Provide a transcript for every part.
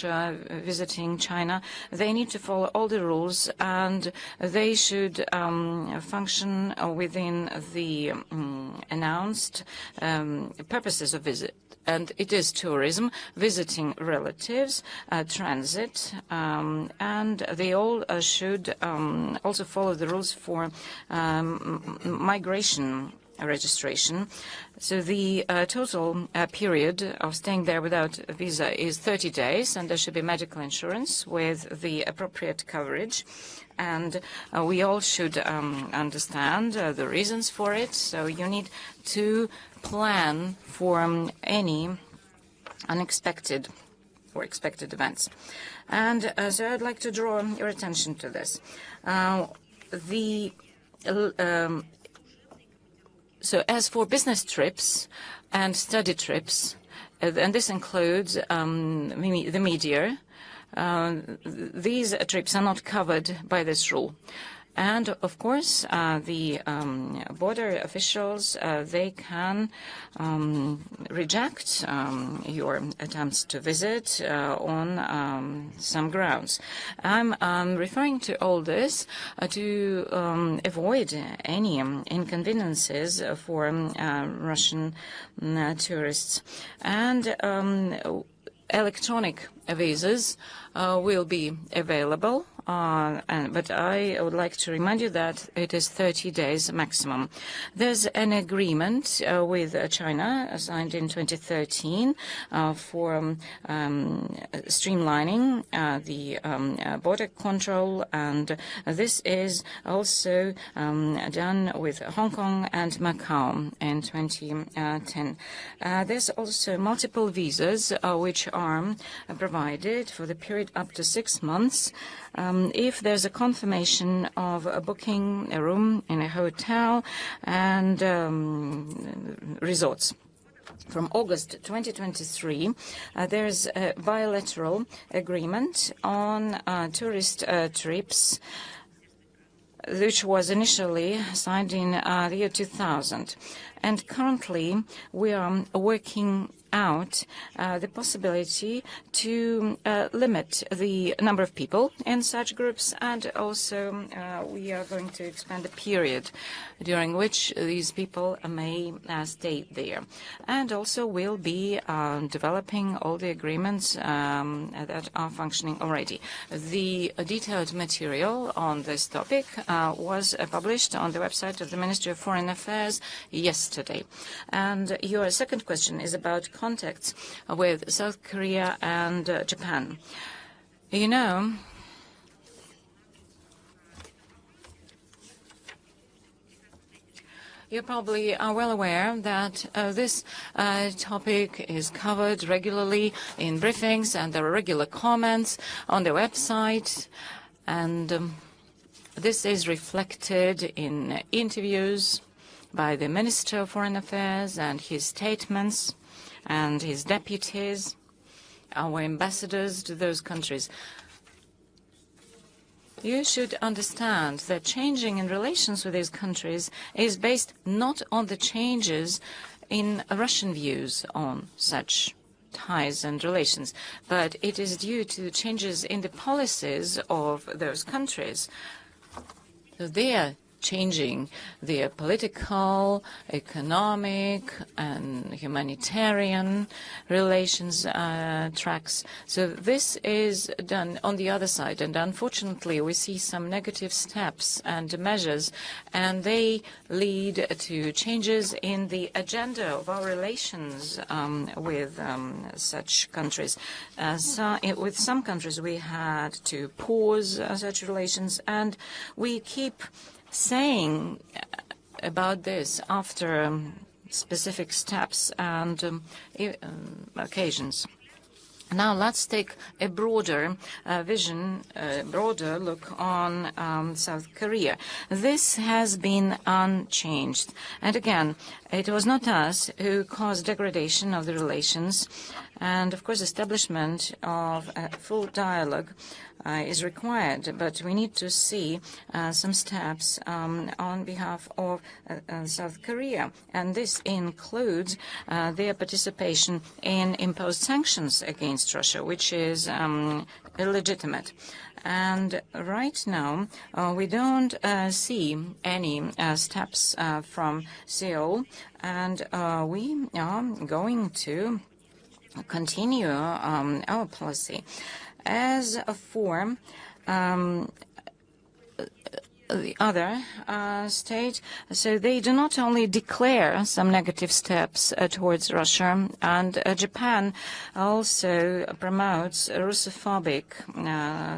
visiting China, they need to follow all the rules, and they should function within the announced purposes of visit. And it is tourism, visiting relatives, transit, and they all should also follow the rules for migration registration. So the total period of staying there without a visa is 30 days, and there should be medical insurance with the appropriate coverage. And we all should understand the reasons for it. So you need to plan for any unexpected or expected events. And so I'd like to draw your attention to this. So as for business trips and study trips, and this includes the media, these trips are not covered by this rule. And, of course, the border officials, they can reject your attempts to visit on some grounds. I'm referring to all this to avoid any inconveniences for Russian tourists. And electronic visas will be available, but I would like to remind you that it is 30 days maximum. There's an agreement with China signed in 2013 for streamlining the border control, and this is also done with Hong Kong and Macau in 2010. There's also multiple visas which are provided for the period up to 6 months if there's a confirmation of booking a room in a hotel and resorts. From August 2023, there's a bilateral agreement on tourist trips, which was initially signed in the year 2000. And currently, we are working out the possibility to limit the number of people in such groups, and also we are going to expand the period during which these people may stay there. And also we'll be developing all the agreements that are functioning already. The detailed material on this topic was published on the website of the Ministry of Foreign Affairs yesterday. And your second question is about contacts with South Korea and Japan. You know, you probably are well aware that this topic is covered regularly in briefings, and there are regular comments on the website, and this is reflected in interviews by the Minister of Foreign Affairs and his statements and his deputies, our ambassadors to those countries. You should understand that changing in relations with these countries is based not on the changes in Russian views on such ties and relations, but it is due to the changes in the policies of those countries. So they are changing their political, economic, and humanitarian relations tracks. So this is done on the other side, and unfortunately we see some negative steps and measures, and they lead to changes in the agenda of our relations with such countries. With some countries we had to pause such relations, and we keep saying about this after specific steps and occasions. Now let's take a broader vision, a broader look on South Korea. This has been unchanged. And again, it was not us who caused degradation of the relations. And, of course, establishment of a full dialogue is required, but we need to see some steps on behalf of South Korea. And this includes their participation in imposed sanctions against Russia, which is illegitimate. And right now, we don't see any steps from Seoul, and we are going to continue our policy. As for the other state, so they do not only declare some negative steps towards Russia, and Japan also promotes Russophobic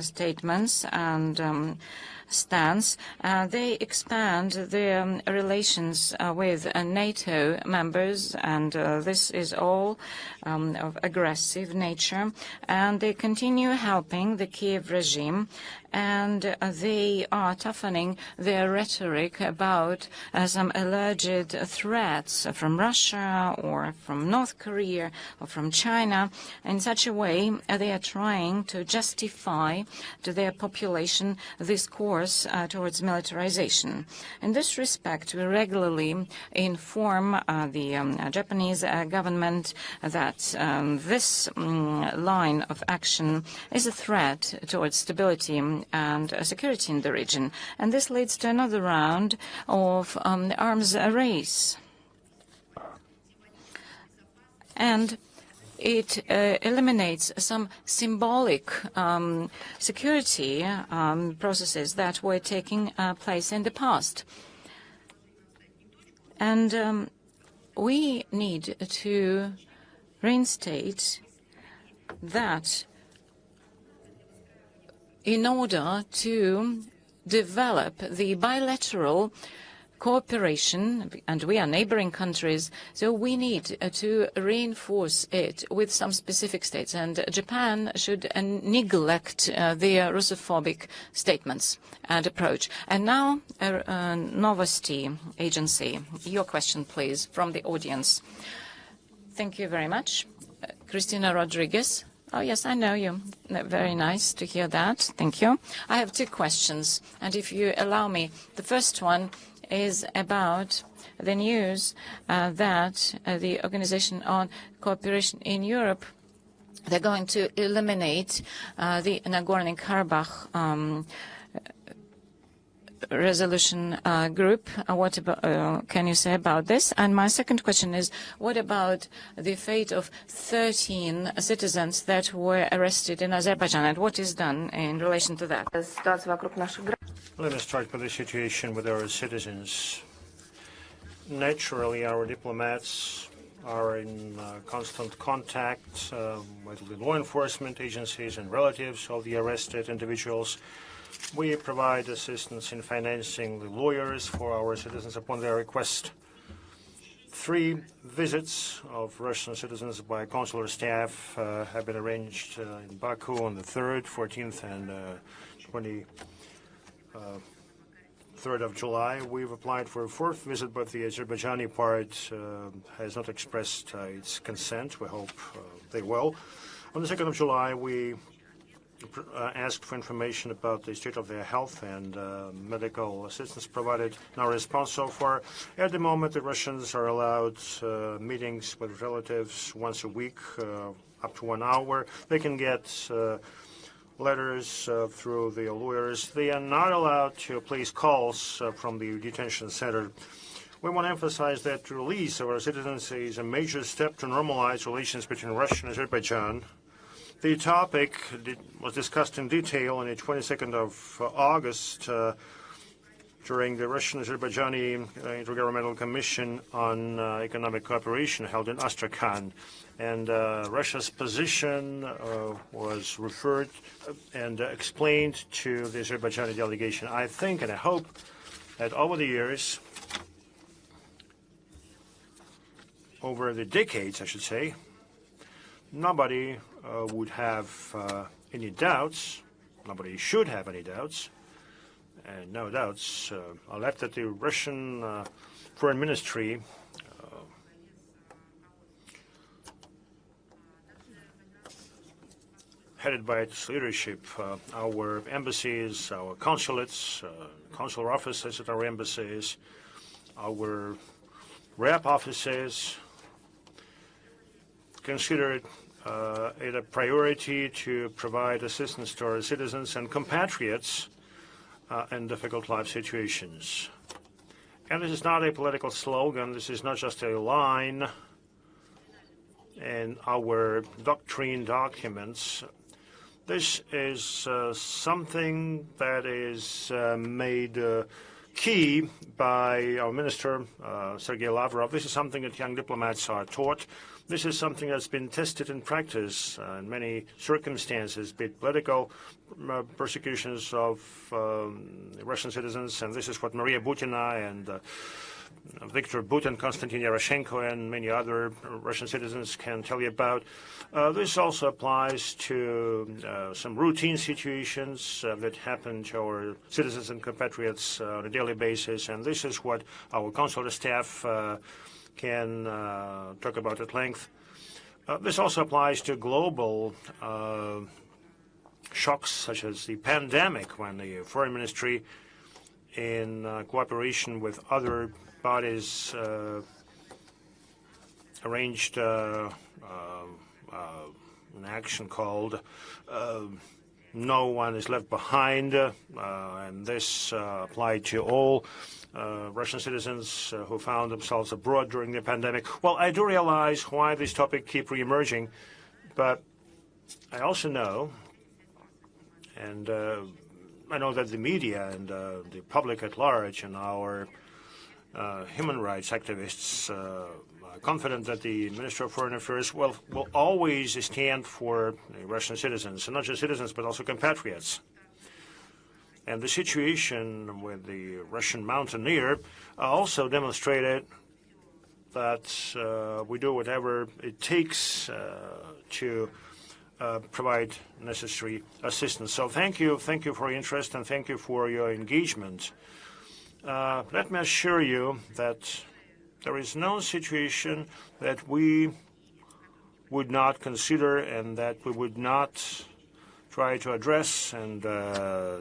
statements and stance. They expand their relations with NATO members, and this is all of aggressive nature. And they continue helping the Kyiv regime, and they are toughening their rhetoric about some alleged threats from Russia or from North Korea or from China. In such a way, they are trying to justify to their population this course towards militarization. In this respect, we regularly inform the Japanese government that this line of action is a threat towards stability and security in the region. And this leads to another round of arms race. And it eliminates some symbolic security processes that were taking place in the past. And we need to reinstate that in order to develop the bilateral cooperation, and we are neighboring countries, so we need to reinforce it with some specific states. And Japan should neglect their Russophobic statements and approach. And now, Novosti Agency, your question, please, from the audience. Thank you very much. Christina Rodriguez. Oh, yes, I know you. Very nice to hear that. Thank you. I have two questions, and if you allow me, the first one is about the news that the Organization on Cooperation in Europe, they're going to eliminate the Nagorno-Karabakh resolution group. What about, can you say about this? And my second question is, what about the fate of 13 citizens that were arrested in Azerbaijan, and what is done in relation to that? Let us start with the situation with our citizens. Naturally, our diplomats are in constant contact with the law enforcement agencies and relatives of the arrested individuals. We provide assistance in financing the lawyers for our citizens upon their request. 3 visits of Russian citizens by consular staff have been arranged in Baku on the 3rd, 14th, and 23rd of July. We've applied for a 4th visit, but the Azerbaijani part has not expressed its consent. We hope they will. On the 2nd of July, we asked for information about the state of their health and medical assistance provided. No response so far. At the moment, the Russians are allowed meetings with relatives once a week, up to 1 hour. They can get letters through the lawyers. They are not allowed to place calls from the detention center. We want to emphasize that the release of our citizens is a major step to normalize relations between Russia and Azerbaijan. The topic was discussed in detail on the 22nd of August during the Russian-Azerbaijani Intergovernmental Commission on Economic Cooperation held in Astrakhan. And Russia's position was referred and explained to the Azerbaijani delegation. I think and I hope that over the years, over the decades, I should say, nobody would have any doubts, nobody should have any doubts, and no doubts are left that the Russian Foreign Ministry headed by its leadership. Our embassies, our consulates, consular offices at our embassies, our rep offices consider it a priority to provide assistance to our citizens and compatriots in difficult life situations. And this is not a political slogan, this is not just a line in our doctrine documents. This is something that is made key by our minister, Sergei Lavrov. This is something that young diplomats are taught. This is something that's been tested in practice in many circumstances, be it political persecutions of Russian citizens, and this is what Maria Butina and Viktor Putin, Konstantin Yaroshenko, and many other Russian citizens can tell you about. This also applies to some routine situations that happen to our citizens and compatriots on a daily basis, and this is what our consular staff can talk about at length. This also applies to global shocks, such as the pandemic, when the Foreign Ministry, in cooperation with other bodies, arranged an action called No One is Left Behind, and this applied to all Russian citizens who found themselves abroad during the pandemic. Well, I do realize why this topic keeps re-emerging, but I also know, and I know that the media and the public at large and our human rights activists are confident that the Minister of Foreign Affairs will always stand for Russian citizens, and not just citizens, but also compatriots. And the situation with the Russian mountaineer also demonstrated that we do whatever it takes to provide necessary assistance. So thank you for your interest, and thank you for your engagement. Let me assure you that there is no situation that we would not consider and that we would not try to address and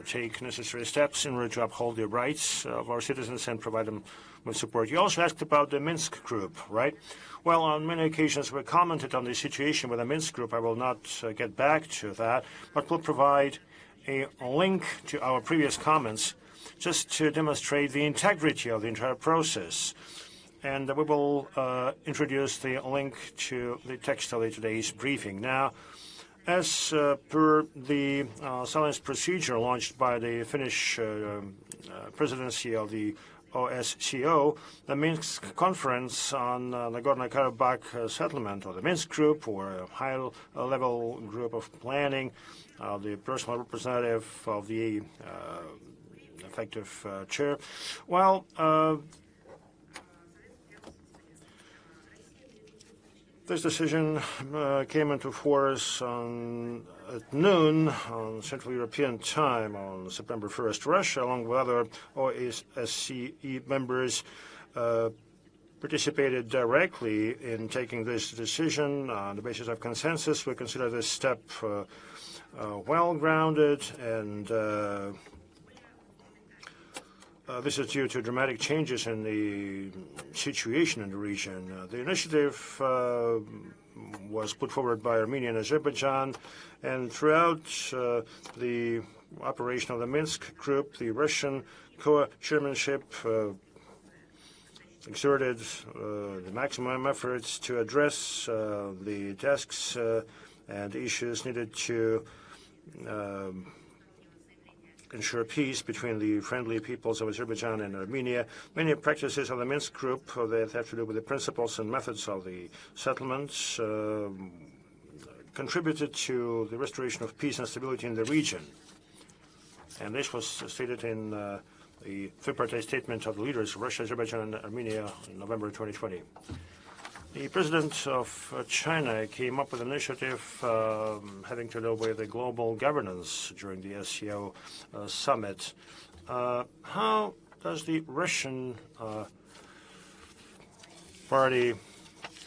take necessary steps in order to uphold the rights of our citizens and provide them with support. You also asked about the Minsk group, right? Well, on many occasions we commented on the situation with the Minsk group. I will not get back to that, but will provide a link to our previous comments just to demonstrate the integrity of the entire process. And we will introduce the link to the text of today's briefing. Now, as per the silence procedure launched by the Finnish presidency of the OSCE, the Minsk conference on Nagorno-Karabakh settlement, or the Minsk group, or a high-level group of planning, the personal representative of the effective chair. Well, this decision came into force at noon on Central European time on September 1st. Russia, along with other OSCE members, participated directly in taking this decision on the basis of consensus. We consider this step well-grounded, and this is due to dramatic changes in the situation in the region. The initiative was put forward by Armenia and Azerbaijan, and throughout the operation of the Minsk group, the Russian co-chairmanship exerted the maximum efforts to address the tasks and issues needed to ensure peace between the friendly peoples of Azerbaijan and Armenia. Many practices of the Minsk group that have to do with the principles and methods of the settlements contributed to the restoration of peace and stability in the region. And this was stated in the tripartite statement of the leaders of Russia, Azerbaijan, and Armenia in November 2020. The president of China came up with an initiative having to do with the global governance during the SCO summit. How does the Russian party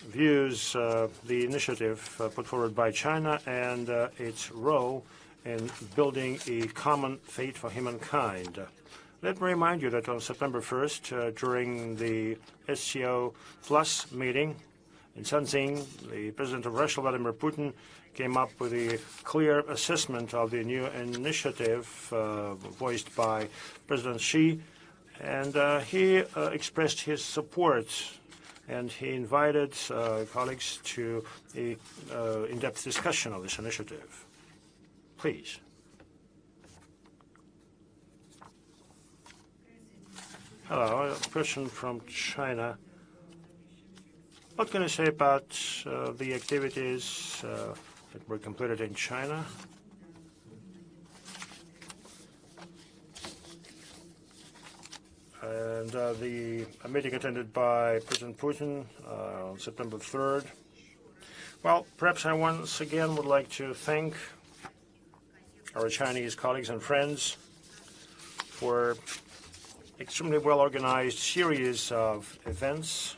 views the initiative put forward by China and its role in building a common fate for humankind. Let me remind you that on September 1st, during the SCO Plus meeting in Shanxi, the President of Russia, Vladimir Putin, came up with a clear assessment of the new initiative voiced by President Xi, and he expressed his support, and he invited colleagues to an in-depth discussion of this initiative. Please. Hello, a person from China. What can I say about the activities that were completed in China? And the meeting attended by President Putin on September 3rd. Well, perhaps I once again would like to thank our Chinese colleagues and friends for extremely well-organized series of events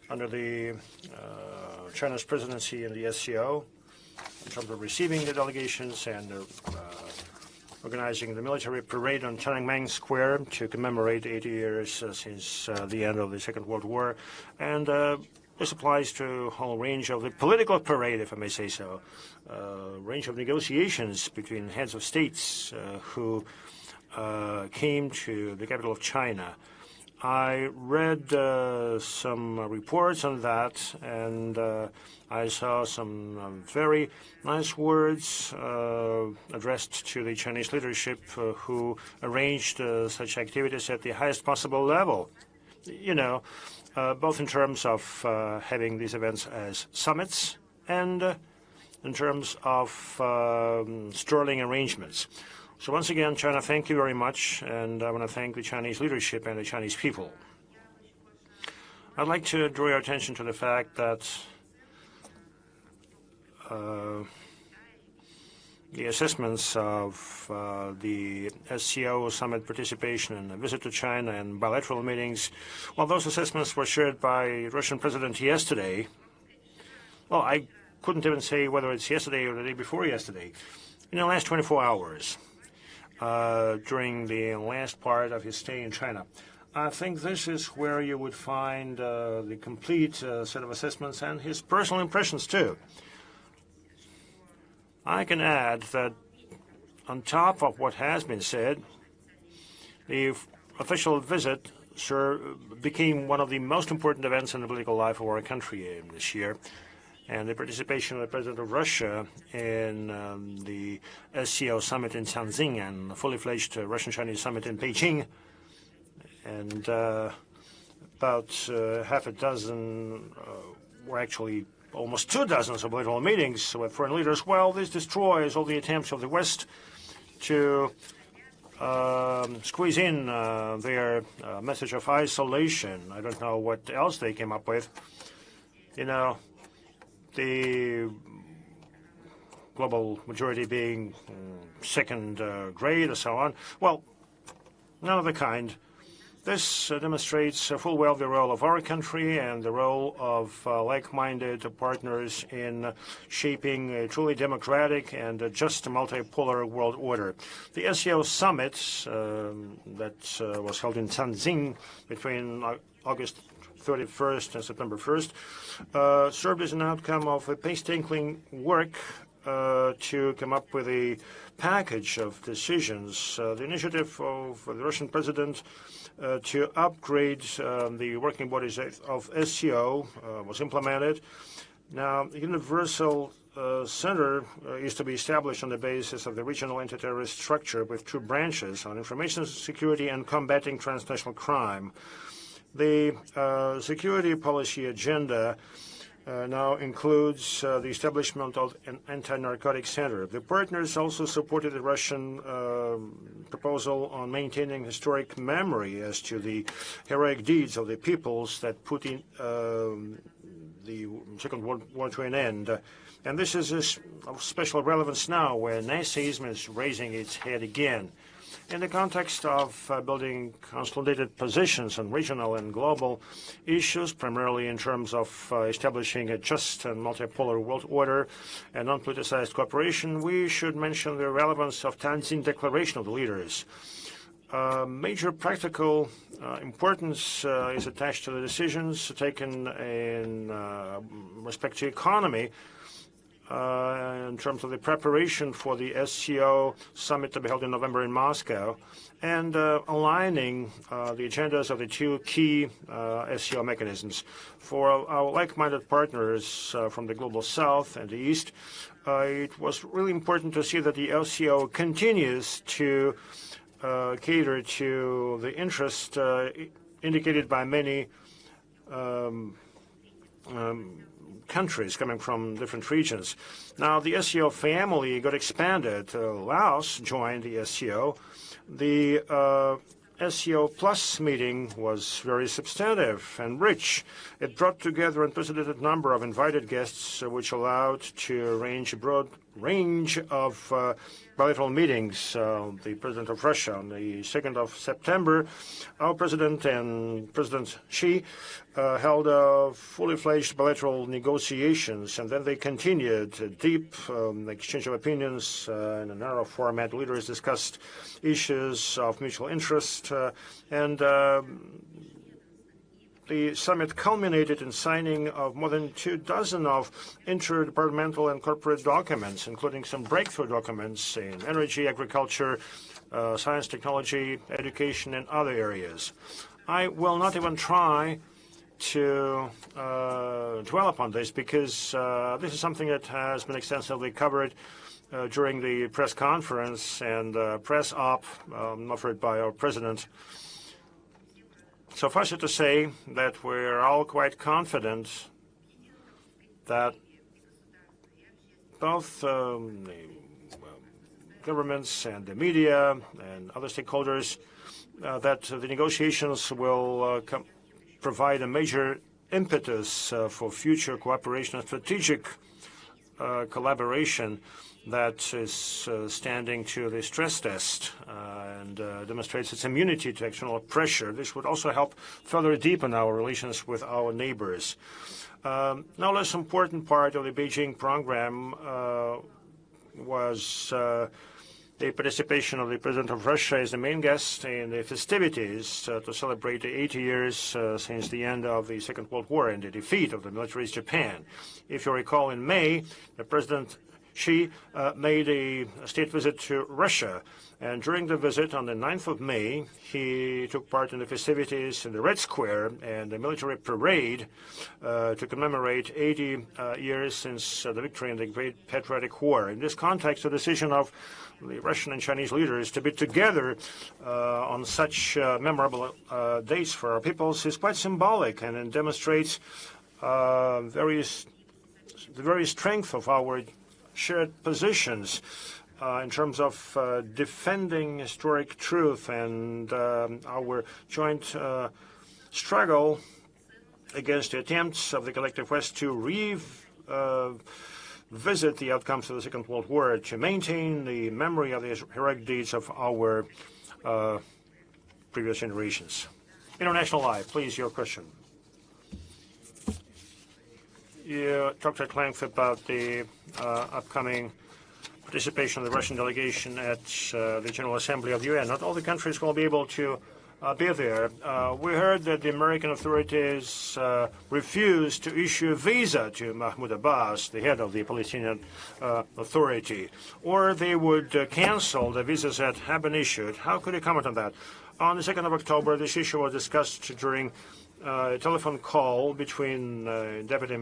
under the China's presidency in the SCO, in terms of receiving the delegations and organizing the military parade on Tiananmen Square to commemorate 80 years since the end of the Second World War. And this applies to a whole range of the political parade, if I may say so, range of negotiations between heads of states who came to the capital of China. I read some reports on that, and I saw some very nice words addressed to the Chinese leadership who arranged such activities at the highest possible level. You know, both in terms of having these events as summits and in terms of sterling arrangements. So once again, China, thank you very much, and I want to thank the Chinese leadership and the Chinese people. I'd like to draw your attention to the fact that the assessments of the SCO summit participation and a visit to China and bilateral meetings, well, those assessments were shared by Russian President yesterday. Well, I couldn't even say whether it's yesterday or the day before yesterday. In the last 24 hours. During the last part of his stay in China. I think this is where you would find the complete set of assessments and his personal impressions, too. I can add that on top of what has been said, the official visit became one of the most important events in the political life of our country this year. And the participation of the President of Russia in the SCO summit in Shanxi and the fully-fledged Russian-Chinese summit in Beijing, and about half a dozen, or actually almost 2 dozen of political meetings with foreign leaders. Well, this destroys all the attempts of the West to squeeze in their message of isolation. I don't know what else they came up with. You know, the global majority being second grade or so on. Well, none of the kind. This demonstrates full well the role of our country and the role of like-minded partners in shaping a truly democratic and just multipolar world order. The SCO summit that was held in Shanxi between August 31st and September 1st served as an outcome of a painstaking work to come up with a package of decisions. The initiative of the Russian president to upgrade the working bodies of SCO was implemented. Now, a universal center is to be established on the basis of the regional anti-terrorist structure with 2 branches on information security and combating transnational crime. The security policy agenda now includes the establishment of an anti-narcotic center. The partners also supported the Russian proposal on maintaining historic memory as to the heroic deeds of the peoples that put the Second World War to an end. And this is of special relevance now when Nazism is raising its head again. In the context of building consolidated positions on regional and global issues, primarily in terms of establishing a just and multipolar world order and non-politicized cooperation, we should mention the relevance of Tanzin Declaration of the Leaders. Major practical importance is attached to the decisions taken in respect to economy in terms of the preparation for the SCO summit to be held in November in Moscow, and aligning the agendas of the two key SCO mechanisms. For our like-minded partners from the global south and the east, it was really important to see that the SCO continues to cater to the interest indicated by many countries coming from different regions. Now, the SCO family got expanded. Laos joined the SCO. The SCO Plus meeting was very substantive and rich. It brought together an unprecedented number of invited guests, which allowed to arrange a broad range of bilateral meetings. The President of Russia on the 2nd of September, our President and President Xi held fully fledged bilateral negotiations, and then they continued a deep exchange of opinions in a narrow format. Leaders discussed issues of mutual interest, and the summit culminated in signing of more than 24 of interdepartmental and corporate documents, including some breakthrough documents in energy, agriculture, science, technology, education, and other areas. I will not even try to dwell upon this, because this is something that has been extensively covered during the press conference and press op offered by our president. Suffice it to say that we're all quite confident that both the governments and the media and other stakeholders, that the negotiations will provide a major impetus for future cooperation and strategic collaboration that is standing to the stress test and demonstrates its immunity to external pressure. This would also help further deepen our relations with our neighbors. No less important part of the Beijing program was the participation of the President of Russia as the main guest in the festivities to celebrate the 80 years since the end of the Second World War and the defeat of the militarized Japan. If you recall, in May, the President Xi made a state visit to Russia, and during the visit on the 9th of May, he took part in the festivities in the Red Square and the military parade to commemorate 80 years since the victory in the Great Patriotic War. In this context, the decision of the Russian and Chinese leaders to be together on such memorable dates for our peoples is quite symbolic, and it demonstrates the very strength of our shared positions in terms of defending historic truth and our joint struggle against the attempts of the collective West to revisit the outcomes of the Second World War, to maintain the memory of the heroic deeds of our previous generations. International Live, please, your question. You talked at length about the upcoming participation of the Russian delegation at the General Assembly of the UN. Not all the countries will be able to be there. We heard that the American authorities refused to issue a visa to Mahmoud Abbas, the head of the Palestinian Authority, or they would cancel the visas that have been issued. How could you comment on that? On the 2nd of October, this issue was discussed during a telephone call between Deputy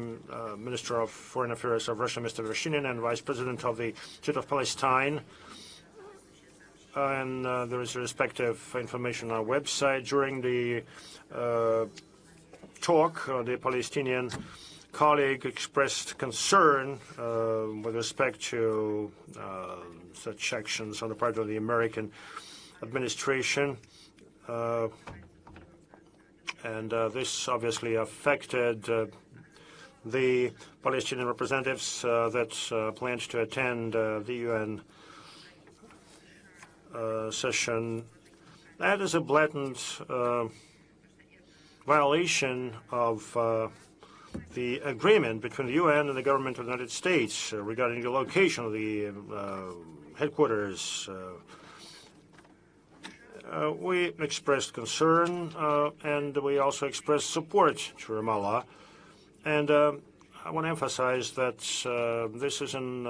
Minister of Foreign Affairs of Russia, Mr. Vershinin, and Vice President of the State of Palestine. And there is respective information on our website. During the talk, the Palestinian colleague expressed concern with respect to such actions on the part of the American administration. And this obviously affected the Palestinian representatives that planned to attend the UN session, that is a blatant violation of the agreement between the UN and the government of the United States regarding the location of the headquarters. We expressed concern, and we also expressed support to Ramallah. And I want to emphasize that this is an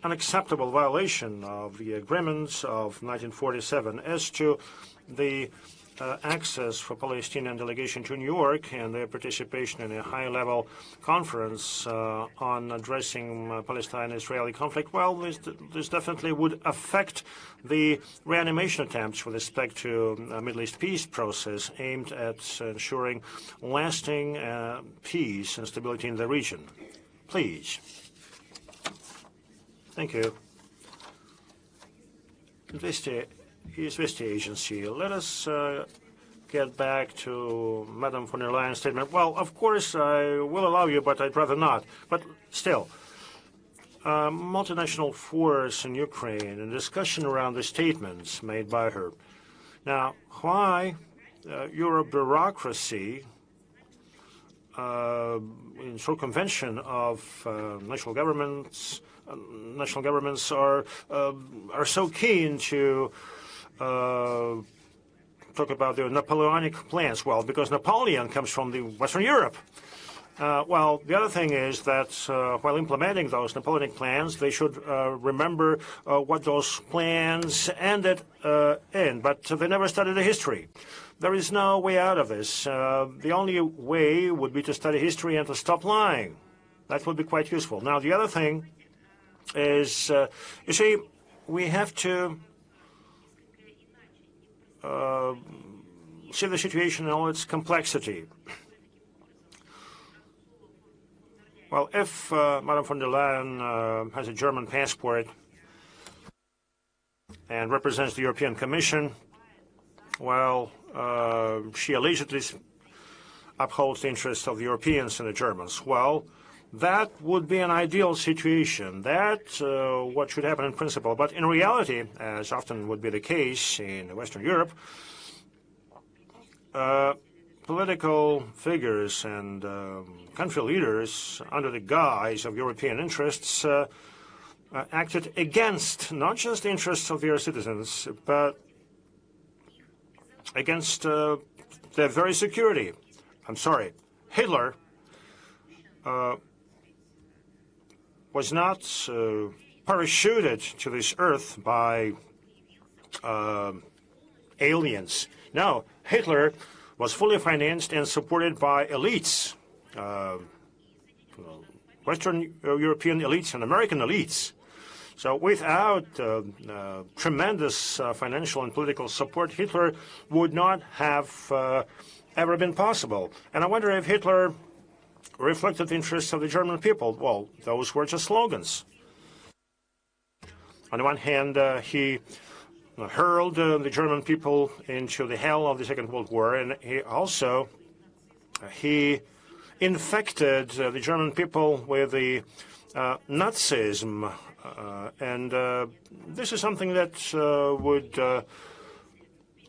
unacceptable violation of the agreements of 1947. As to the access for Palestinian delegation to New York and their participation in a high-level conference on addressing Palestine-Israeli conflict, well, this definitely would affect the reanimation attempts with respect to a Middle East peace process aimed at ensuring lasting peace and stability in the region. Please. Thank you. Izvestia agency. Let us get back to Madam von der Leyen's statement. Well, of course, I will allow you, but I'd rather not. But still, multinational force in Ukraine and discussion around the statements made by her. Now, why your bureaucracy in circumvention of national governments are so keen to talk about their Napoleonic plans? Well, because Napoleon comes from the Western Europe. Well, the other thing is that while implementing those Napoleonic plans, they should remember what those plans ended in, but they never studied the history. There is no way out of this. The only way would be to study history and to stop lying. That would be quite useful. Now, the other thing is, you see, we have to see the situation in all its complexity. Well, if Madame von der Leyen has a German passport and represents the European Commission, well, she allegedly upholds the interests of the Europeans and the Germans. Well, that would be an ideal situation. That's what should happen in principle. But in reality, as often would be the case in Western Europe, political figures and country leaders, under the guise of European interests, acted against not just the interests of their citizens, but against their very security. I'm sorry, Hitler was not parachuted to this earth by aliens. No, Hitler was fully financed and supported by elites, Western European elites and American elites. So without tremendous financial and political support, Hitler would not have ever been possible. And I wonder if Hitler reflected the interests of the German people. Well, those were just slogans. On the one hand, he hurled the German people into the hell of the Second World War, and he also infected the German people with the Nazism, and this is something that would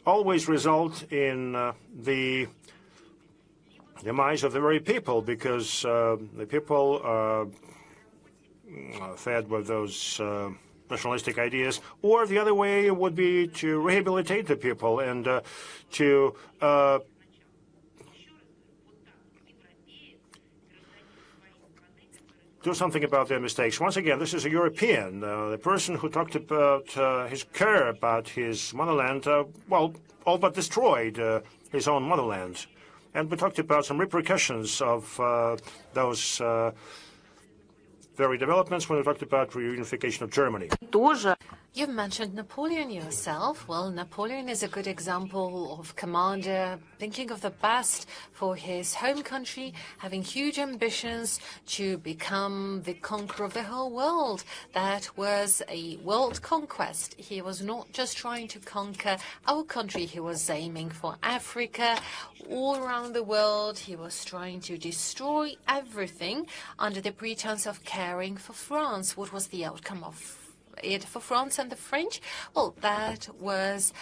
always result in the demise of the very people, because the people are fed with those nationalistic ideas, or the other way would be to rehabilitate the people and to do something about their mistakes. Once again, this is a European. The person who talked about his care about his motherland, well, all but destroyed his own motherland. And we talked about some repercussions of those very developments when we talked about reunification of Germany. You've mentioned Napoleon yourself. Well, Napoleon is a good example of commander thinking of the best for his home country, having huge ambitions to become the conqueror of the whole world. That was a world conquest. He was not just trying to conquer our country. He was aiming for Africa, all around the world. He was trying to destroy everything under the pretense of caring for France. What was the outcome of it for France and the French? Well, that was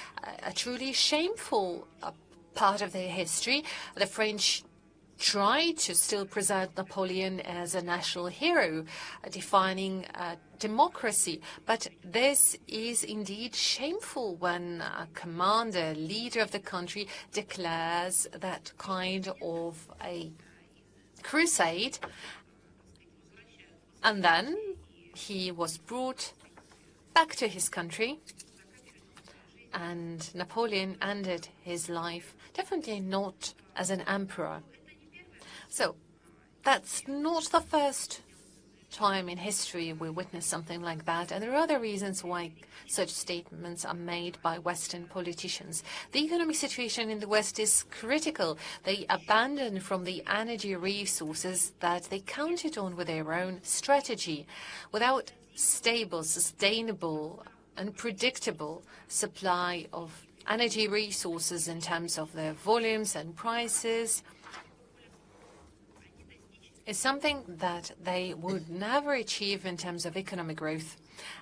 a truly shameful part of their history. The French tried to still present Napoleon as a national hero, defining democracy. But this is indeed shameful when a commander, leader of the country, declares that kind of a crusade. And then he was brought back to his country, and Napoleon ended his life definitely not as an emperor. So that's not the first time in history we witness something like that, and there are other reasons why such statements are made by Western politicians. The economic situation in the West is critical. They abandon from the energy resources that they counted on with their own strategy. Without stable, sustainable and predictable supply of energy resources in terms of their volumes and prices, is something that they would never achieve in terms of economic growth.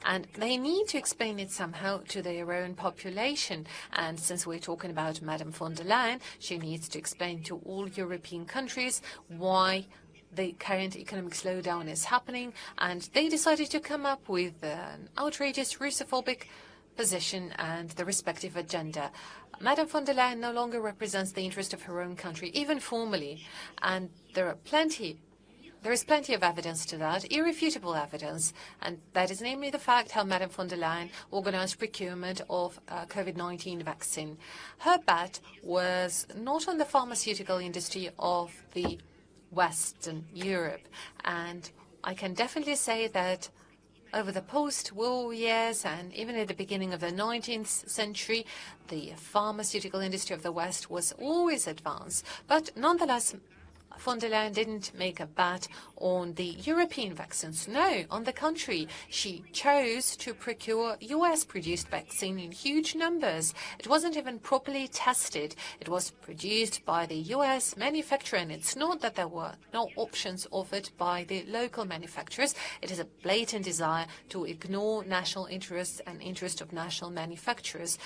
And they need to explain it somehow to their own population. And since we're talking about Madame von der Leyen, she needs to explain to all European countries why the current economic slowdown is happening. And they decided to come up with an outrageous Russophobic position and the respective agenda. Madame von der Leyen no longer represents the interest of her own country, even formally. And there is plenty of evidence to that, irrefutable evidence, and that is namely the fact how Madame von der Leyen organized procurement of COVID-19 vaccine. Her bet was not on the pharmaceutical industry of the Western Europe, and I can definitely say that over the post-war years and even at the beginning of the 19th century, the pharmaceutical industry of the West was always advanced, but nonetheless, von der Leyen didn't make a bet on the European vaccines. No, on the contrary, she chose to procure US-produced vaccine in huge numbers. It wasn't even properly tested. It was produced by the US manufacturer, and it's not that there were no options offered by the local manufacturers. It is a blatant desire to ignore national interests and interest of national manufacturers.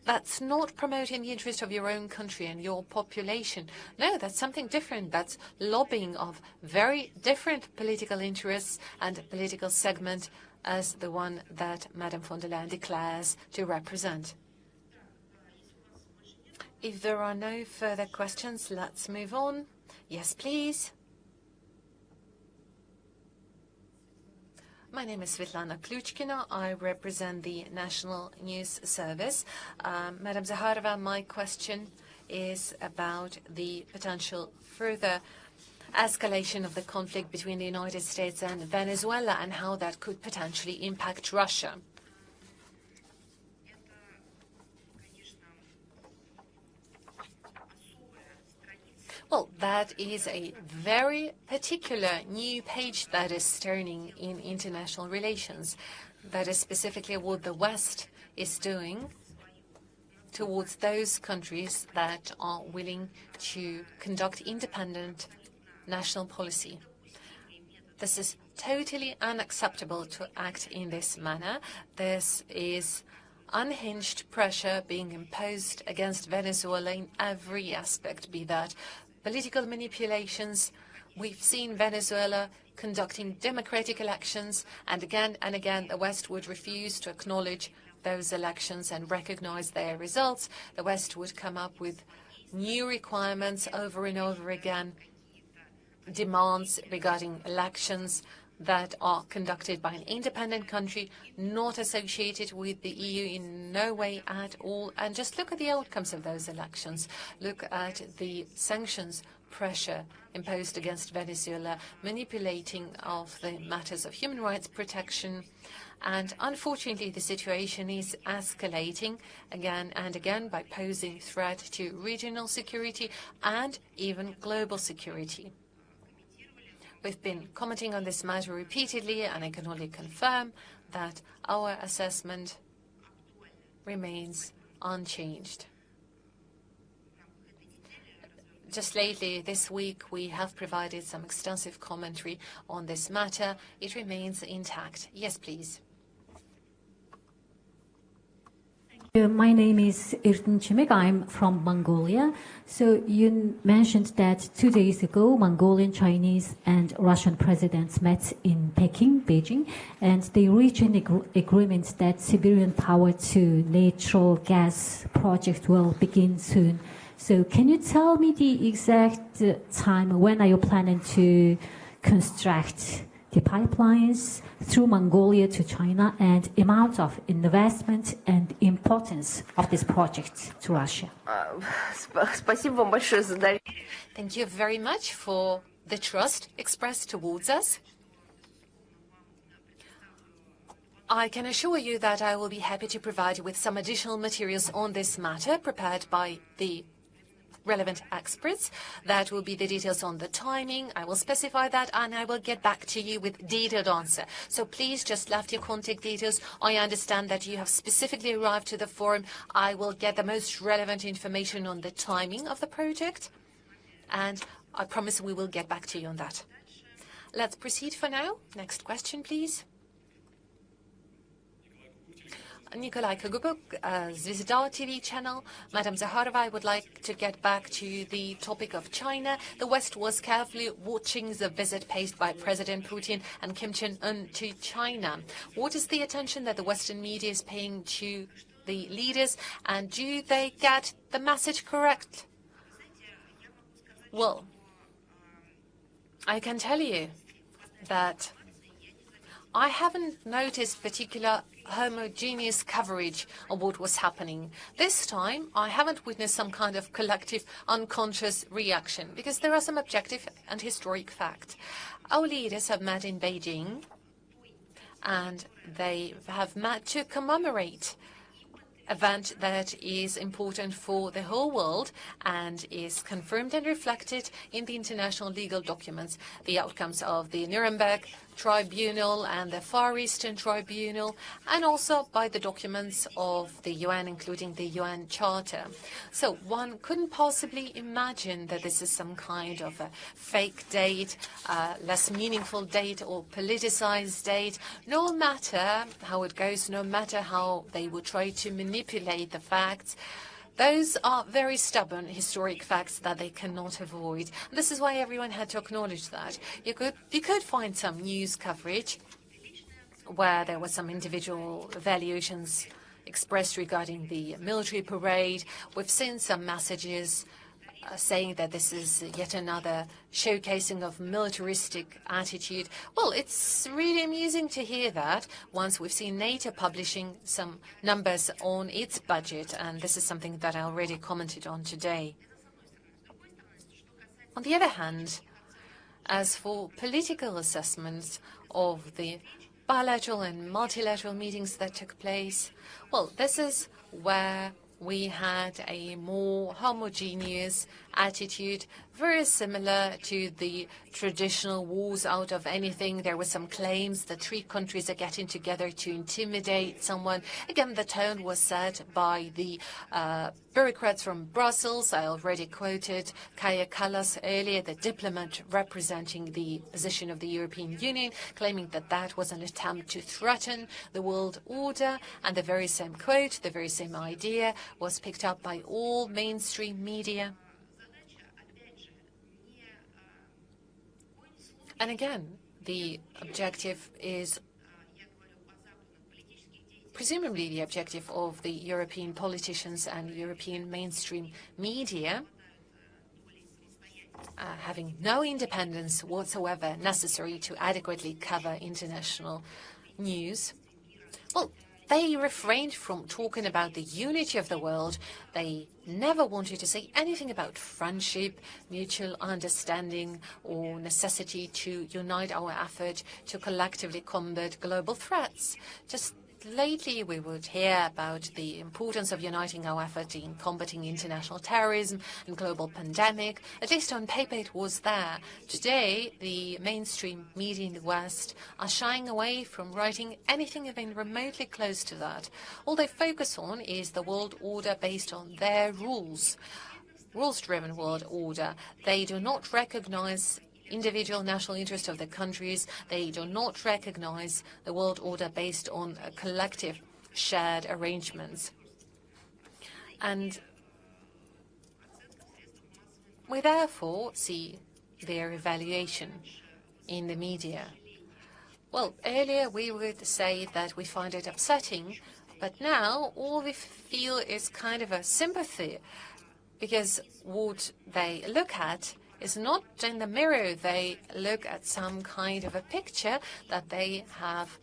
That's not promoting the interest of your own country and your population. No, that's something different. That's lobbying of very different political interests and political segment as the one that Madame von der Leyen declares to represent. If there are no further questions, let's move on. Yes, please. My name is Svetlana Kluchkina. I represent the National News Service. Madam Zaharova, my question is about the potential further escalation of the conflict between the United States and Venezuela and how that could potentially impact Russia. Well, that is a very particular new page that is turning in international relations. That is specifically what the West is doing towards those countries that are willing to conduct independent national policy. This is totally unacceptable to act in this manner. This is unhinged pressure being imposed against Venezuela in every aspect, be that political manipulations. We've seen Venezuela conducting democratic elections, and again the West would refuse to acknowledge those elections and recognize their results. The West would come up with new requirements over and over again, demands regarding elections that are conducted by an independent country, not associated with the EU in no way at all. And just look at the outcomes of those elections. Look at the sanctions pressure imposed against Venezuela, manipulating of the matters of human rights protection. And unfortunately, the situation is escalating again and again by posing threat to regional security and even global security. We've been commenting on this matter repeatedly, and I can only confirm that our assessment remains unchanged. Just lately, this week, we have provided some extensive commentary on this matter. It remains intact. Yes, please. My name is Irtin Chimik. I'm from Mongolia. So you mentioned that 2 days ago, Mongolian, Chinese, and Russian presidents met in Peking, Beijing, and they reached an agreement that Siberian Power to natural gas project will begin soon. So can you tell me the exact time when are you planning to construct the pipelines through Mongolia to China, and amount of investment and importance of this project to Russia? Thank you very much for the trust expressed towards us. I can assure you that I will be happy to provide you with some additional materials on this matter prepared by the relevant experts. That will be the details on the timing. I will specify that, and I will get back to you with detailed answer. So please just left your contact details. I understand that you have specifically arrived to the forum. I will get the most relevant information on the timing of the project, and I promise we will get back to you on that. Let's proceed for now. Next question, please. Nikolai Kogubuk, Zvezda TV channel. Madam Zaharova, I would like to get back to the topic of China. The West was carefully watching the visit paid by President Putin and Kim Jong-un to China. What is the attention that the Western media is paying to the leaders, and do they get the message correct? Well, I can tell you that I haven't noticed particular homogeneous coverage of what was happening. This time, I haven't witnessed some kind of collective unconscious reaction, because there are some objective and historic facts. Our leaders have met in Beijing, and they have met to commemorate event that is important for the whole world and is confirmed and reflected in the international legal documents, the outcomes of the Nuremberg Tribunal and the Far Eastern Tribunal, and also by the documents of the UN, including the UN Charter. So one couldn't possibly imagine that this is some kind of a fake date, less meaningful date or politicized date. No matter how it goes, no matter how they would try to manipulate the facts, those are very stubborn historic facts that they cannot avoid. This is why everyone had to acknowledge that. You could find some news coverage where there were some individual evaluations expressed regarding the military parade. We've seen some messages saying that this is yet another showcasing of militaristic attitude. Well, it's really amusing to hear that once we've seen NATO publishing some numbers on its budget, and this is something that I already commented on today. On the other hand, as for political assessments of the bilateral and multilateral meetings that took place, well, this is where we had a more homogeneous attitude, very similar to the traditional wars out of anything. There were some claims that three countries are getting together to intimidate someone. Again, the tone was set by the bureaucrats from Brussels. I already quoted Kaja Kallas earlier, the diplomat representing the position of the European Union, claiming that that was an attempt to threaten the world order. And the very same quote, the very same idea was picked up by all mainstream media. And again, the objective is presumably the objective of the European politicians and European mainstream media, having no independence whatsoever necessary to adequately cover international news. Well, they refrained from talking about the unity of the world. They never wanted to say anything about friendship, mutual understanding, or necessity to unite our effort to collectively combat global threats. Just lately, we would hear about the importance of uniting our effort in combating international terrorism and global pandemic. At least on paper, it was there. Today, the mainstream media in the West are shying away from writing anything even remotely close to that. All they focus on is the world order based on their rules, rules-driven world order. They do not recognize individual national interest of the countries. They do not recognize the world order based on collective shared arrangements. And we therefore see their evaluation in the media. Well, earlier we would say that we find it upsetting, but now all we feel is kind of a sympathy, because what they look at is not in the mirror. They look at some kind of a picture that they have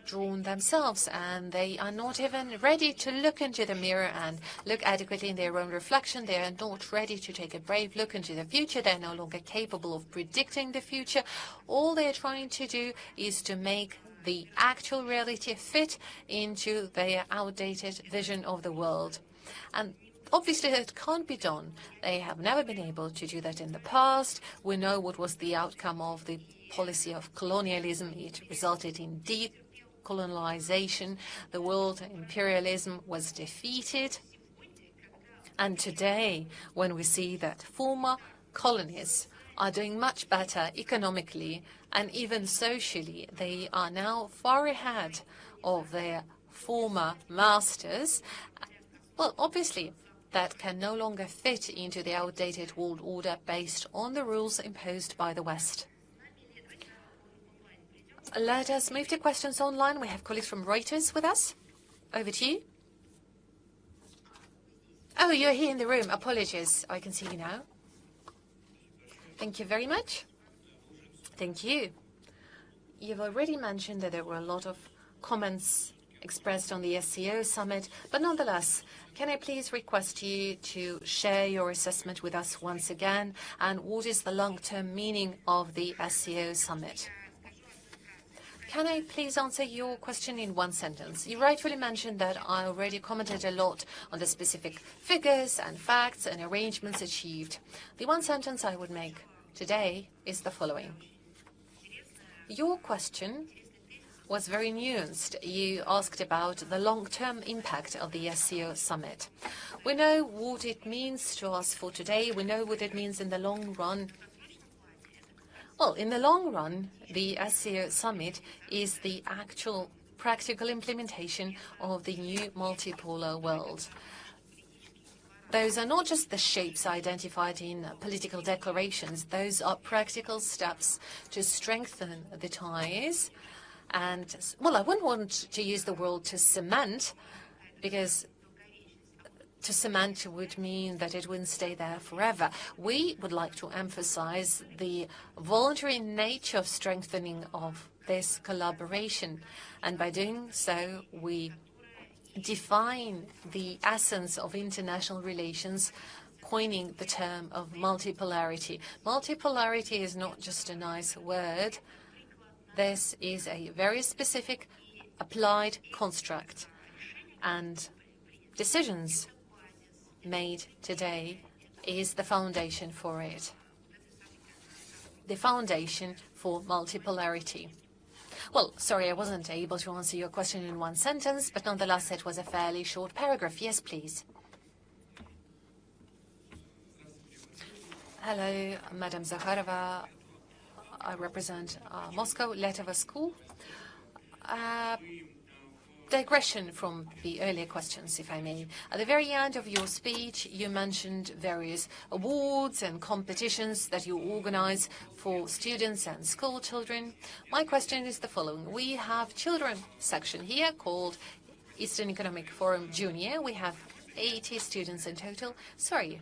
drawn themselves, and they are not even ready to look into the mirror and look adequately in their own reflection. They are not ready to take a brave look into the future. They're no longer capable of predicting the future. All they're trying to do is to make the actual reality fit into their outdated vision of the world. And obviously that can't be done. They have never been able to do that in the past. We know what was the outcome of the policy of colonialism. It resulted in decolonization. The world imperialism was defeated. And today, when we see that former colonies are doing much better economically and even socially, they are now far ahead of their former masters. Well, obviously, that can no longer fit into the outdated world order based on the rules imposed by the West. Let us move to questions online. We have colleagues from Reuters with us. Over to you. Oh, you're here in the room. Apologies. I can see you now. Thank you very much. Thank you. You've already mentioned that there were a lot of comments expressed on the SCO summit, but nonetheless, can I please request you to share your assessment with us once again, and what is the long-term meaning of the SCO summit? Can I please answer your question in one sentence? You rightfully mentioned that I already commented a lot on the specific figures and facts and arrangements achieved. The one sentence I would make today is the following. Your question was very nuanced. You asked about the long-term impact of the SCO summit. We know what it means to us for today. We know what it means in the long run. Well, in the long run, the SCO summit is the actual practical implementation of the new multipolar world. Those are not just the shapes identified in political declarations. Those are practical steps to strengthen the ties. And, well, I wouldn't want to use the word to cement, because to cement would mean that it wouldn't stay there forever. We would like to emphasize the voluntary nature of strengthening of this collaboration. And by doing so, we define the essence of international relations, coining the term of multipolarity. Multipolarity is not just a nice word. This is a very specific applied construct, and decisions made today is the foundation for it, the foundation for multipolarity. Well, sorry, I wasn't able to answer your question in one sentence, but nonetheless, it was a fairly short paragraph. Yes, please. Hello, Madam Zakharova. I represent Moscow, Letova School. Digression from the earlier questions, if I may. At the very end of your speech, you mentioned various awards and competitions that you organize for students and school children. My question is the following. We have children section here called Eastern Economic Forum Junior. We have 80 students in total. Sorry.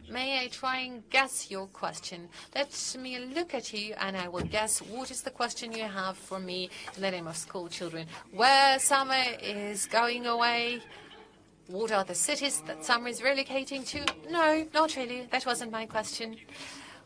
May I try and guess your question? Let me look at you and I will guess what is the question you have for me in the name of school children. Where summer is going away? What are the cities that summer is relocating to? No, not really. That wasn't my question.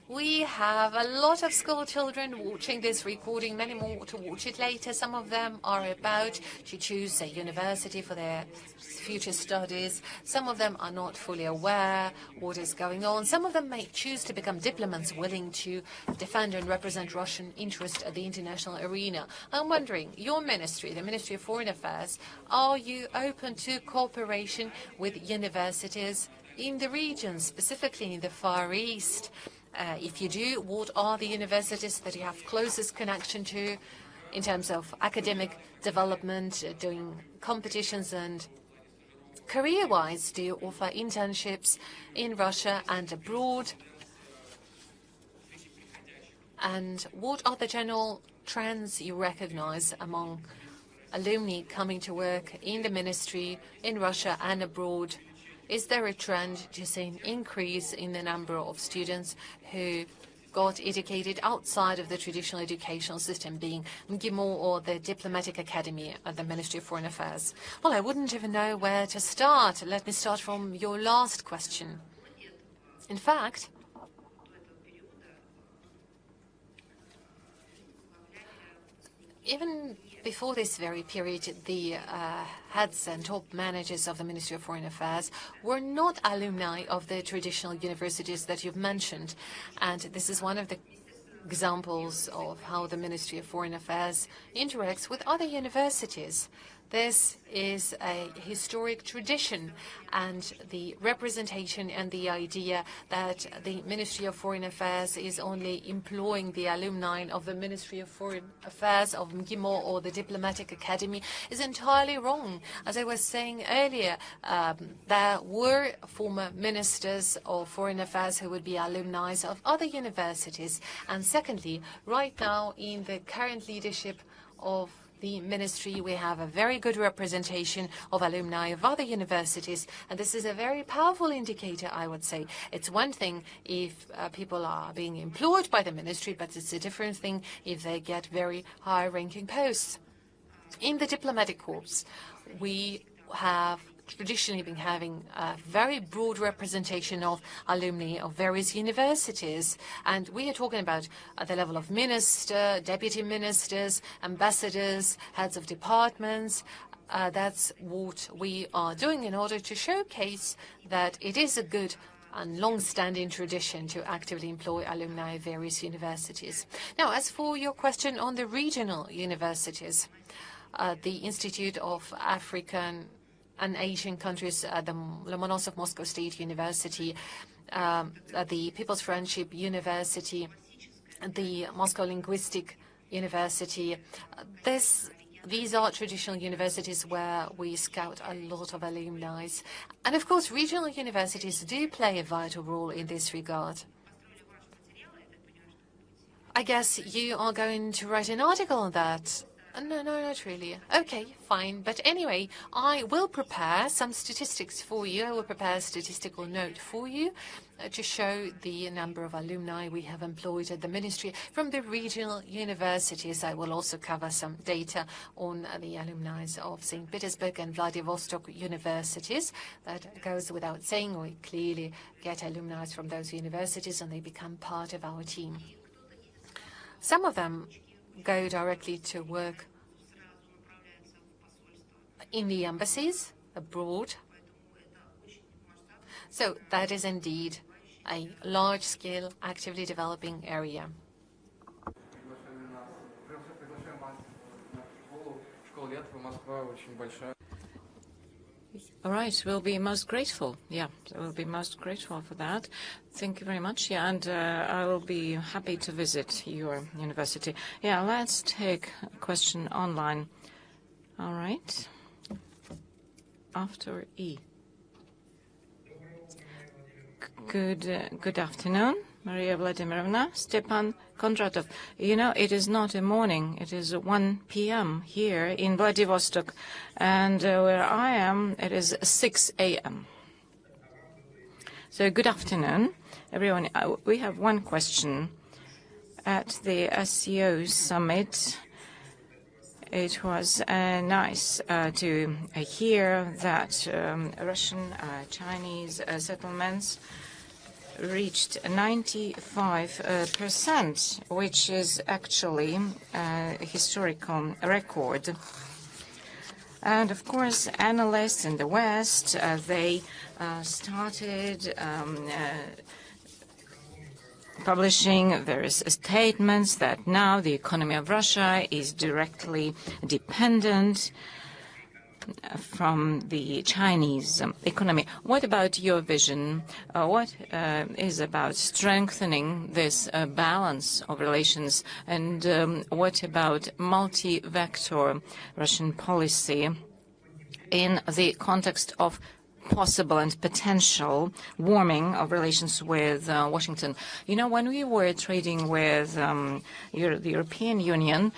We have a lot of school children watching this recording, many more to watch it later. Some of them are about to choose a university for their future studies. Some of them are not fully aware what is going on. Some of them may choose to become diplomats willing to defend and represent Russian interests at the international arena. I'm wondering, your ministry, the Ministry of Foreign Affairs, are you open to cooperation with universities in the region, specifically in the Far East? If you do, what are the universities that you have closest connection to in terms of academic development, doing competitions and Career-wise, do you offer internships in Russia and abroad? And what are the general trends you recognize among alumni coming to work in the ministry in Russia and abroad? Is there a trend to see an increase in the number of students who got educated outside of the traditional educational system, being MGIMO or the Diplomatic Academy of the Ministry of Foreign Affairs? Well, I wouldn't even know where to start. Let me start from your last question. In fact, even before this very period, the heads and top managers of the Ministry of Foreign Affairs were not alumni of the traditional universities that you've mentioned. And this is one of the examples of how the Ministry of Foreign Affairs interacts with other universities. This is a historic tradition, and the representation and the idea that the Ministry of Foreign Affairs is only employing the alumni of the Ministry of Foreign Affairs of MGIMO or the Diplomatic Academy is entirely wrong. As I was saying earlier, there were former ministers of foreign affairs who would be alumni of other universities. And secondly, right now in the current leadership of the ministry, we have a very good representation of alumni of other universities, and this is a very powerful indicator, I would say. It's one thing if people are being employed by the ministry, but it's a different thing if they get very high-ranking posts. In the diplomatic corps, we have traditionally been having a very broad representation of alumni of various universities. And we are talking about at the level of minister, deputy ministers, ambassadors, heads of departments. That's what we are doing in order to showcase that it is a good and long-standing tradition to actively employ alumni of various universities. Now, as for your question on the regional universities, the Institute of African and Asian countries, the Lomonosov Moscow State University, the People's Friendship University, the Moscow Linguistic University. These are traditional universities where we scout a lot of alumni. And of course, regional universities do play a vital role in this regard. I guess you are going to write an article on that. No, not really. Okay, fine. But anyway, I will prepare some statistics for you. I will prepare a statistical note for you to show the number of alumni we have employed at the ministry from the regional universities. I will also cover some data on the alumni of St. Petersburg and Vladivostok universities. That goes without saying. We clearly get alumni from those universities and they become part of our team. Some of them go directly to work in the embassies abroad. So that is indeed a large-scale, actively developing area. All right, we'll be most grateful. Yeah, we'll be most grateful for that. Thank you very much. Yeah, and I will be happy to visit your university. Yeah, let's take a question online. All right. After E. Good afternoon, Maria Vladimirovna. Stepan Kondratov. You know, it is not a morning. It is 1 p.m. here in Vladivostok. And where I am, it is 6 a.m. So good afternoon, everyone. We have one question. At the SCO summit, it was nice to hear that Russian, Chinese settlements reached 95%, which is actually a historical record. And of course, analysts in the West, they started publishing various statements that now the economy of Russia is directly dependent from the Chinese economy. What about your vision? What is about strengthening this balance of relations? And what about multi-vector Russian policy? in the context of possible and potential warming of relations with Washington. When we were trading with the European Union,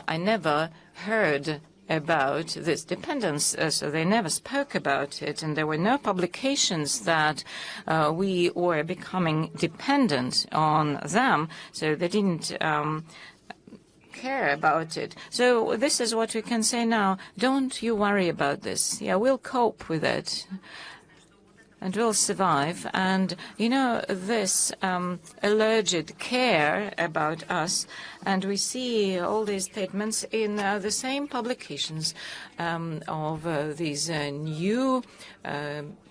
I never heard about this dependence, so they never spoke about it, and there were no publications that we were becoming dependent on them, so they didn't care about it. So this is what we can say now. Don't you worry about this. Yeah, we'll cope with it. And we'll survive. And, this alleged care about us, and we see all these statements in the same publications of these new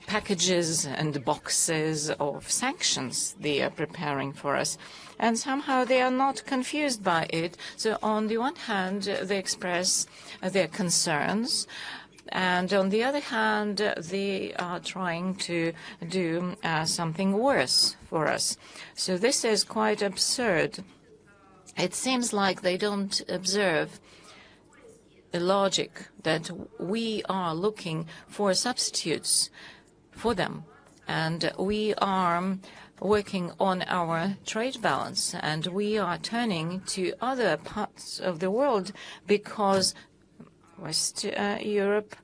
packages and boxes of sanctions they are preparing for us. And somehow they are not confused by it. So on the one hand, they express their concerns, and on the other hand, they are trying to do something worse for us. So this is quite absurd. It seems like they don't observe the logic that we are looking for substitutes for them, and we are working on our trade balance, and we are turning to other parts of the world because West Europe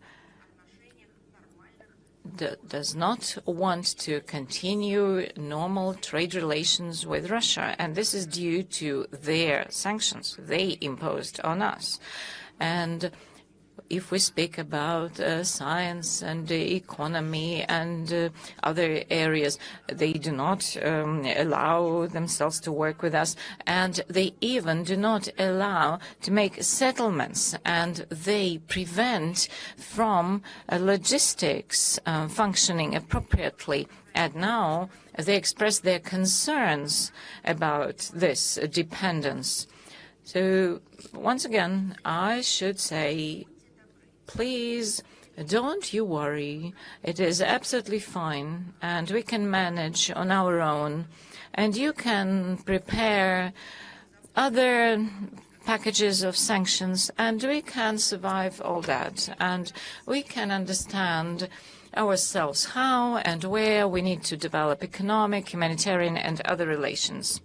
does not want to continue normal trade relations with Russia, and this is due to their sanctions they imposed on us. And if we speak about science and economy and other areas, they do not allow themselves to work with us, and they even do not allow to make settlements, and they prevent from logistics functioning appropriately. And now they express their concerns about this dependence. So once again, I should say, please, don't you worry. It is absolutely fine, and we can manage on our own. And you can prepare other packages of sanctions, and we can survive all that. And we can understand ourselves how and where we need to develop economic, humanitarian, and other relations.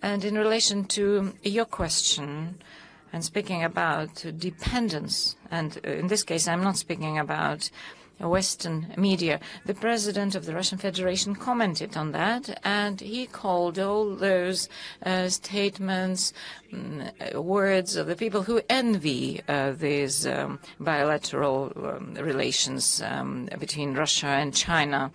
And in relation to your question, and speaking about dependence, and in this case I'm not speaking about Western media, the President of the Russian Federation commented on that, and he called all those statements words of the people who envy these bilateral relations between Russia and China.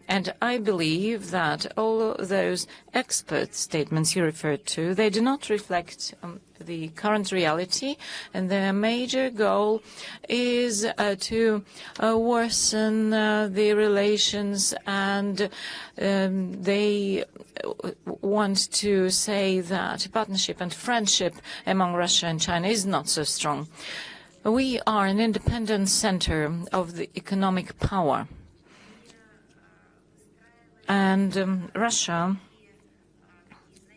And I believe that all those expert statements you referred to, they do not reflect the current reality, and their major goal is to worsen the relations, and they want to say that partnership and friendship among Russia and China is not so strong. We are an independent center of the economic power. And Russia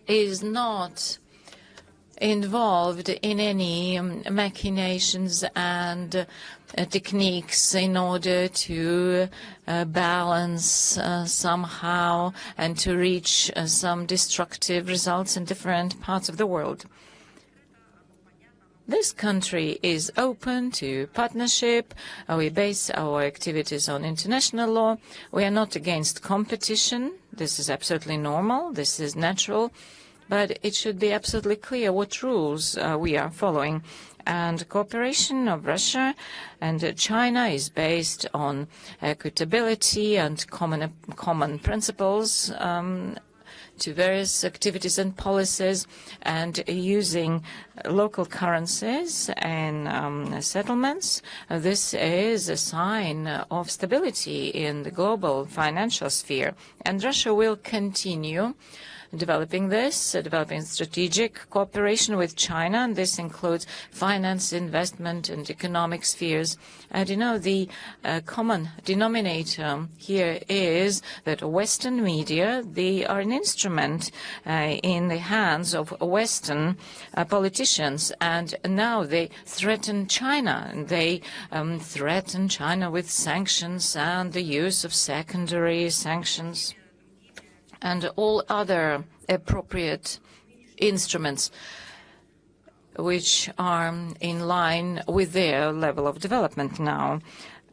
is not involved in any machinations and techniques in order to balance somehow and to reach some destructive results in different parts of the world. This country is open to partnership. We base our activities on international law. We are not against competition. This is absolutely normal. This is natural. But it should be absolutely clear what rules we are following. And cooperation of Russia and China is based on equitability and common principles to various activities and policies, and using local currencies and settlements. This is a sign of stability in the global financial sphere, and Russia will continue developing this, developing strategic cooperation with China, and this includes finance, investment, and economic spheres. And, the common denominator here is that Western media, they are an instrument in the hands of Western politicians, and now they threaten China. They threaten China with sanctions and the use of secondary sanctions and all other appropriate instruments which are in line with their level of development now.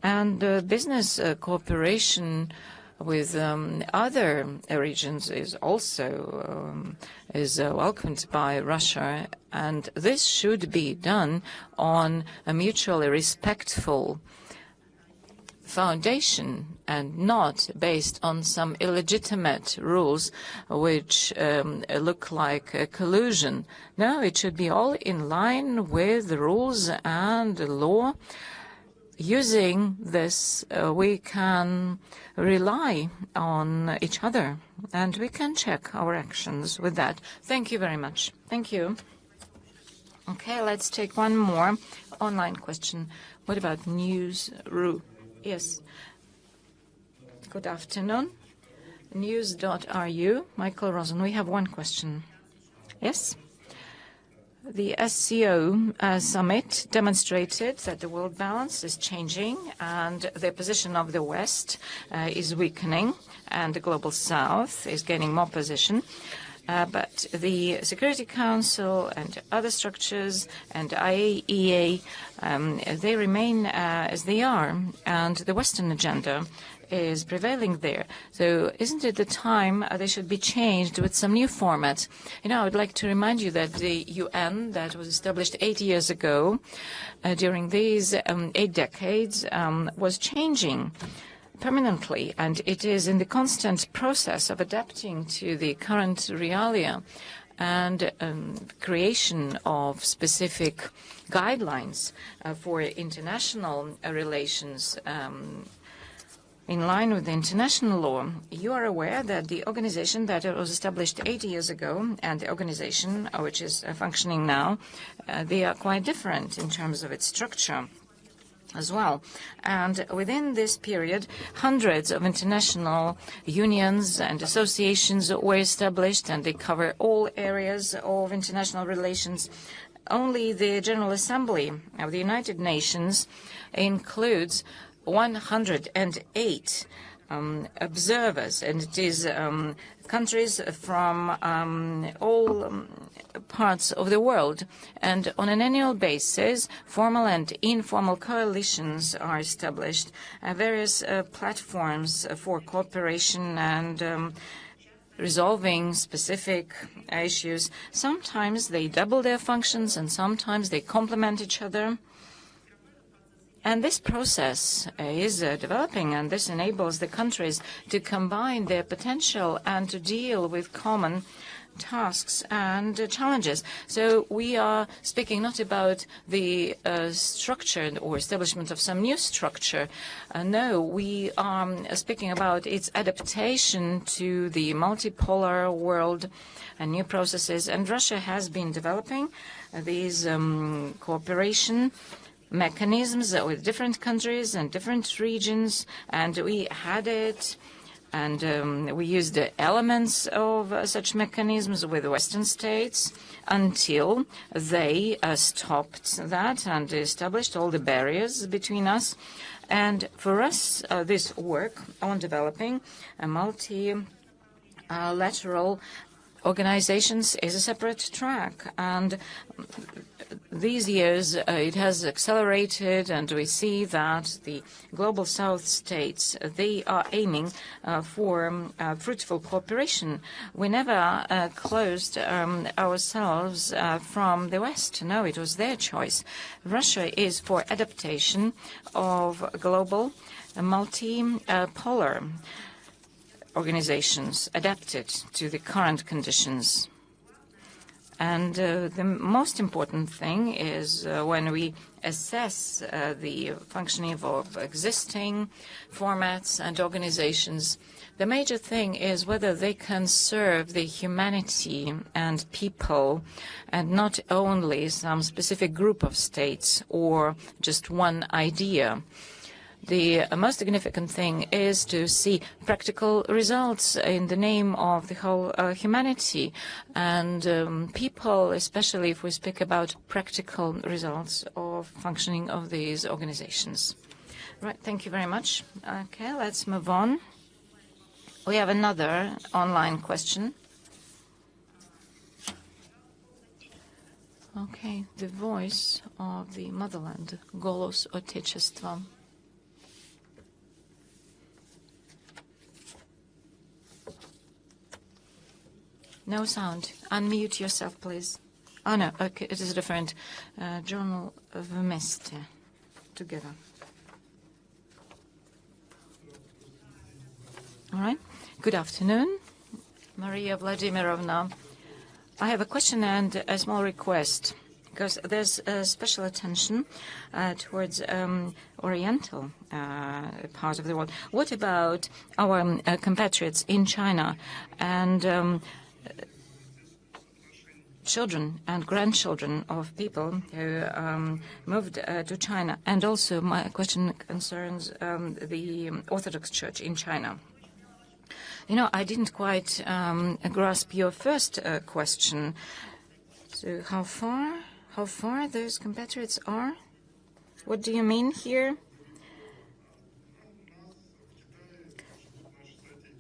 And business cooperation with other regions is also welcomed by Russia, and this should be done on a mutually respectful foundation and not based on some illegitimate rules which look like collusion. No, it should be all in line with the rules and the law. Using this, we can rely on each other, and we can check our actions with that. Thank you very much. Thank you. Okay, let's take one more online question. What about News.ru? Yes. Good afternoon. News.ru. Michael Rosen, we have one question. Yes? The SCO summit demonstrated that the world balance is changing and the position of the West is weakening and the global South is gaining more position. But the Security Council and other structures and IAEA, they remain as they are, and the Western agenda is prevailing there. So isn't it the time they should be changed with some new format? I would like to remind you that the UN that was established 8 years ago, during these 8 decades, was changing permanently, and it is in the constant process of adapting to the current realia and creation of specific guidelines for international relations in line with the international law. You are aware that the organization that was established 8 years ago and the organization which is functioning now, they are quite different in terms of its structure as well. And within this period, hundreds of international unions and associations were established, and they cover all areas of international relations. Only the General Assembly of the United Nations includes 108 observers, and it is countries from all parts of the world. And on an annual basis, formal and informal coalitions are established, various platforms for cooperation and resolving specific issues. Sometimes they double their functions and sometimes they complement each other. And this process is developing, and this enables the countries to combine their potential and to deal with common tasks and challenges. So we are speaking not about the structure or establishment of some new structure. No, we are speaking about its adaptation to the multipolar world and new processes. And Russia has been developing these cooperation mechanisms with different countries and different regions, and we had it, and we used the elements of such mechanisms with Western states until they stopped that and established all the barriers between us. And for us, this work on developing a multilateral organizations is a separate track, and these years it has accelerated, and we see that the global South states, they are aiming for fruitful cooperation. We never closed ourselves from the West. No, it was their choice. Russia is for adaptation of global multipolar organizations adapted to the current conditions. And the most important thing is when we assess the functioning of existing formats and organizations, the major thing is whether they can serve the humanity and people and not only some specific group of states or just one idea. The most significant thing is to see practical results in the name of the whole humanity and people, especially if we speak about practical results of functioning of these organizations. Right, thank you very much. Okay, let's move on. We have another online question. Okay, the voice of the motherland, Голос Отечества. No sound. Unmute yourself, please. Oh, no. Okay, it is a different journal Вместе. Together. All right. Good afternoon, Maria Vladimirovna. I have a question and a small request, because there's special attention towards Oriental part of the world. What about our compatriots in China and children and grandchildren of people who moved to China? And also my question concerns the Orthodox Church in China. You know, I didn't quite grasp your first question. So how far those compatriots are? What do you mean here?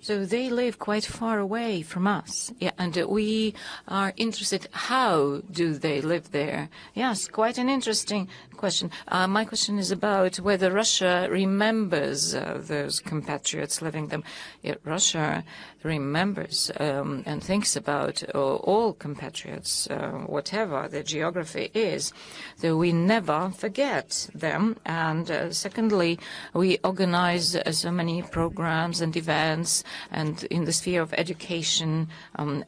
So they live quite far away from us, yeah, and we are interested, how do they live there? Yes, quite an interesting question. My question is about whether Russia remembers those compatriots living them. Yeah, Russia remembers and thinks about all compatriots, whatever the geography is. So we never forget them. And secondly, we organize so many programs and events, and in the sphere of education,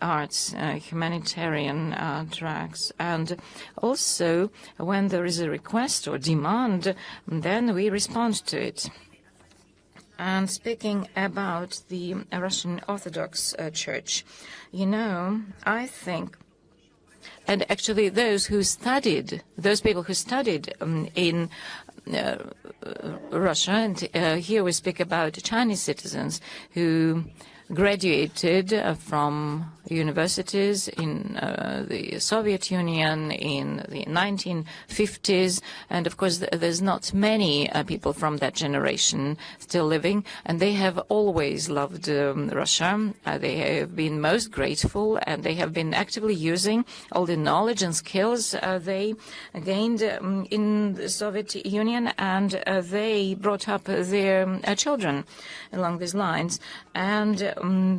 arts, humanitarian tracks. And also, when there is a request or demand, then we respond to it. And speaking about the Russian Orthodox Church, you know, I think, and actually those people who studied in Russia, and here we speak about Chinese citizens who graduated from universities in the Soviet Union in the 1950s, and of course there's not many people from that generation still living, and they have always loved Russia. They have been most grateful, and they have been actively using all the knowledge and skills they gained in the Soviet Union, and they brought up their children along these lines. And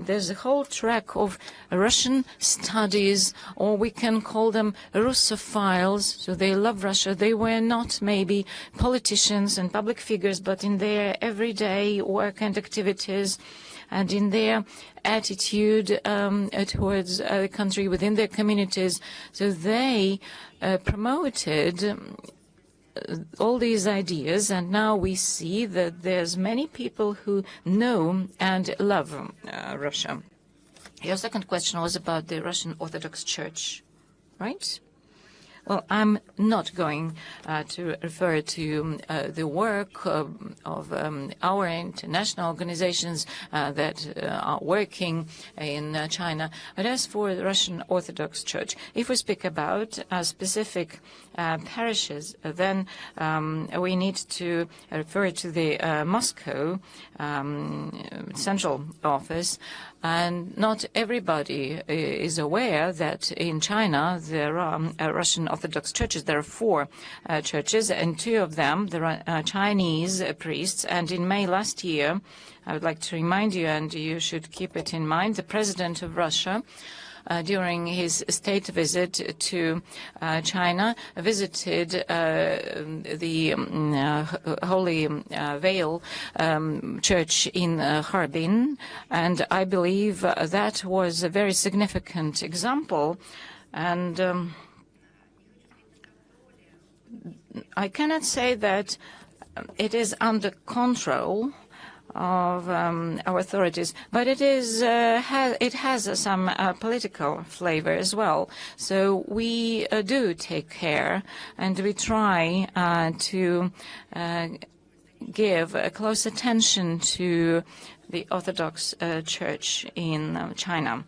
there's a whole track of Russian studies, or we can call them Russophiles. So they love Russia. They were not maybe politicians and public figures, but in their everyday work and activities and in their attitude towards the country within their communities. So they promoted all these ideas, and now we see that there's many people who know and love Russia. Your second question was about the Russian Orthodox Church, right? Well, I'm not going to refer to the work of our international organizations that are working in China. But as for the Russian Orthodox Church, if we speak about specific parishes, then we need to refer to the Moscow central office. And not everybody is aware that in China there are Russian Orthodox churches. There are 4 churches, and 2 of them there are Chinese priests. And in May last year, I would like to remind you, and you should keep it in mind, the President of Russia, during his state visit to China, visited the Holy Veil Church in Harbin, and I believe that was a very significant example And I cannot say that it is under control of our authorities, but it has some political flavor as well. So we do take care, and we try to give close attention to the Orthodox Church in China.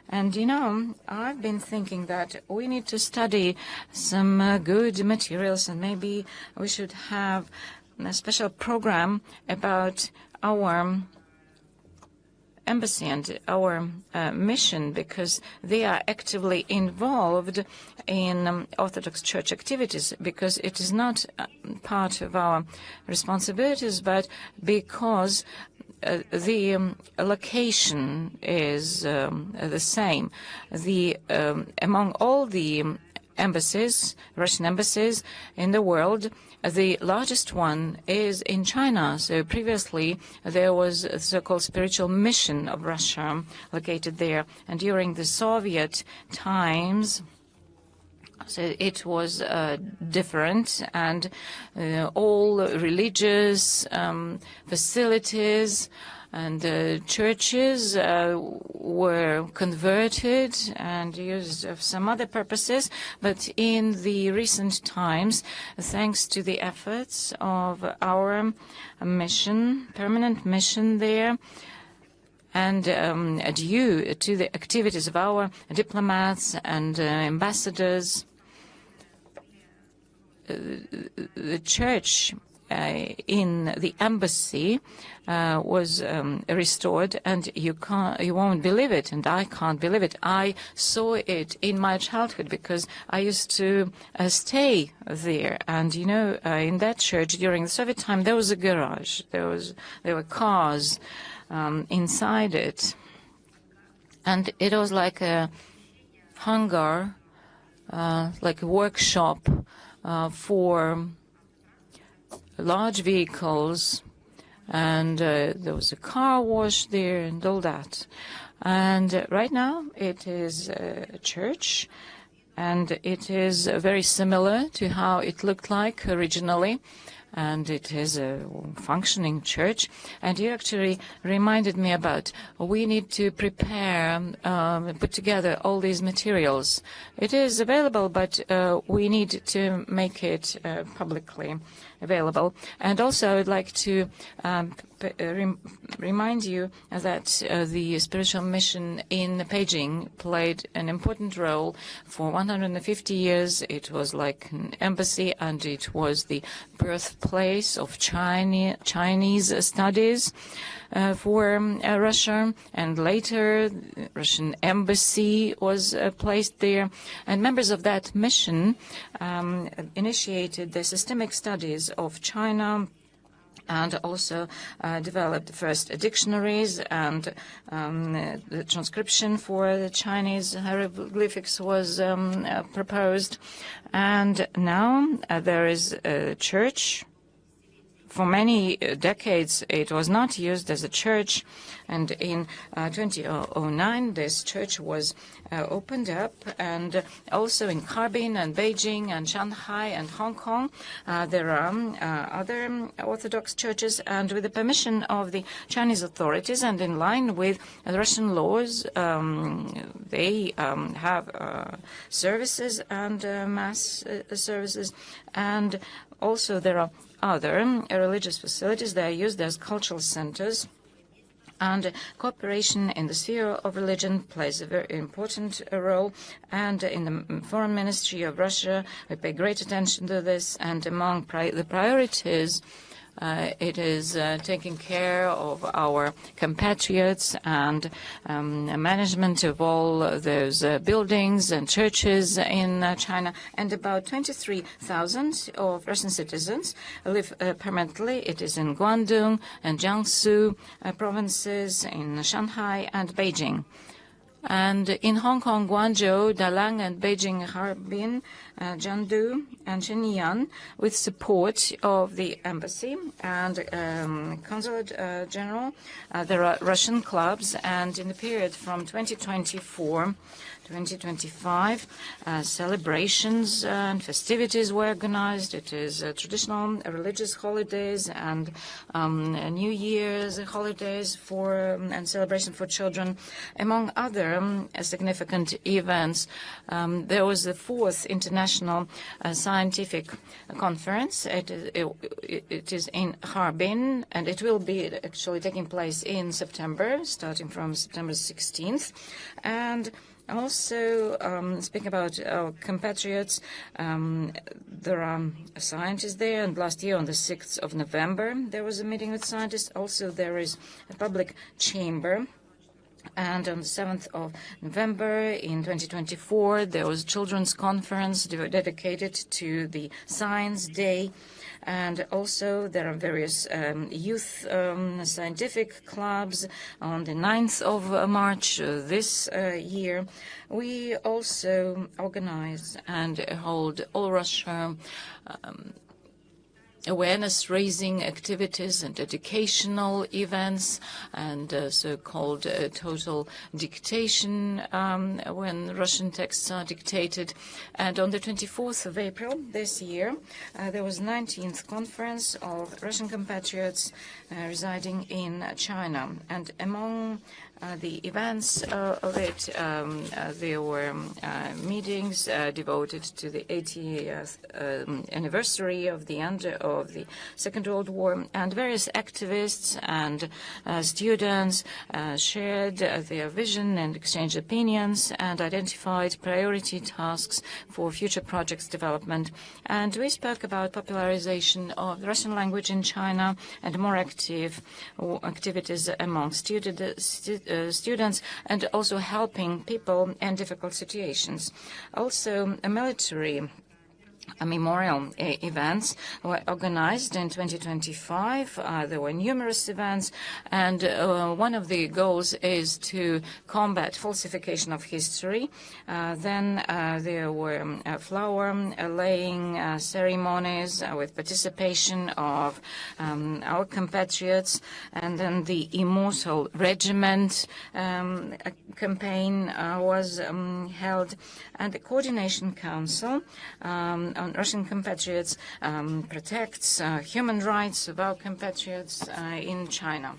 And, you know, I've been thinking that we need to study some good materials, and maybe we should have a special program about our embassy and our mission, because they are actively involved in Orthodox Church activities, because it is not part of our responsibilities, but because the location is the same. Among all the embassies, Russian embassies in the world, the largest one is in China. So previously there was a so-called spiritual mission of Russia located there. And during the Soviet times, so it was different, and all religious facilities and churches were converted and used for some other purposes. But in the recent times, thanks to the efforts of our mission, permanent mission there, and due to the activities of our diplomats and ambassadors, the church in the embassy was restored, and you won't believe it, and I can't believe it. I saw it in my childhood because I used to stay there, and you know, in that church during the Soviet time there was a garage, there were cars inside it, and it was like a hangar, like a workshop for large vehicles, and there was a car wash there and all that. And right now it is a church, and it is very similar to how it looked like originally, and it is a functioning church. And you actually reminded me about we need to prepare, put together all these materials. It is available, but we need to make it publicly available. And also I would like to remind you that the spiritual mission in Beijing played an important role for 150 years. It was like an embassy, and it was the birthplace of Chinese studies for Russia, and later the Russian embassy was placed there, and members of that mission initiated the systemic studies of China, and also developed first dictionaries, and the transcription for the Chinese hieroglyphics was proposed. And now there is a church. For many decades it was not used as a church, and in 2009 this church was opened up, and also in Harbin and Beijing and Shanghai and Hong Kong there are other Orthodox churches, and with the permission of the Chinese authorities and in line with the Russian laws, they have services and mass services, and also there are other religious facilities that are used as cultural centers. And cooperation in the sphere of religion plays a very important role. And in the Foreign Ministry of Russia, we pay great attention to this. And among the priorities, it is taking care of our compatriots and management of all those buildings and churches in China. And about 23,000 of Russian citizens live permanently. It is in Guangdong and Jiangsu provinces, in Shanghai and Beijing. And in Hong Kong, Guangzhou, Dalang, and Beijing, Harbin, Jiangdu, and Shenyang, with support of the embassy and consulate general, there are Russian clubs, and in the period from 2024 2025, celebrations and festivities were organized. It is traditional religious holidays and New Year's holidays and celebration for children. Among other significant events, there was the 4th International Scientific Conference. It is in Harbin, and it will be actually taking place in September, starting from September 16th. And also, speaking about our compatriots, there are scientists there, and last year on the 6th of November, there was a meeting with scientists. Also, there is a public chamber. And on the 7th of November in 2024, there was a children's conference dedicated to the Science Day. And also there are various youth scientific clubs on the 9th of March this year. We also organize and hold all Russia awareness-raising activities and educational events, and so-called total dictation when Russian texts are dictated. And on the 24th of April this year, there was 19th conference of Russian compatriots residing in China. And among the events of it, there were meetings devoted to the 80th anniversary of the end of the Second World War, and various activists and students shared their vision and exchanged opinions and identified priority tasks for future projects development. And we spoke about popularization of the Russian language in China and more active activities among students, and also helping people in difficult situations. Also, a military memorial events were organized in 2025. There were numerous events, and one of the goals is to combat falsification of history. Then there were flower-laying ceremonies with participation of our compatriots, and then the Immortal Regiment campaign was held, and the Coordination Council on Russian compatriots protects human rights of our compatriots in China.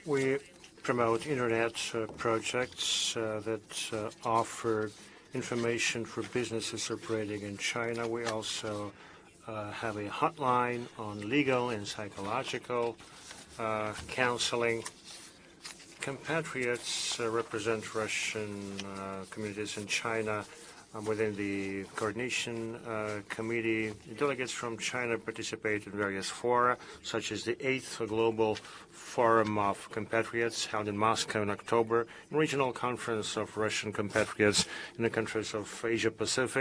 We promote internet projects that offer information for businesses operating in China. We also have a hotline on legal and psychological counseling. Compatriots represent Russian communities in China within the coordination committee. Delegates from China participate in various fora, such as the 8th Global Forum of Compatriots held in Moscow in October, regional conference of Russian compatriots in the countries of Asia Pacific,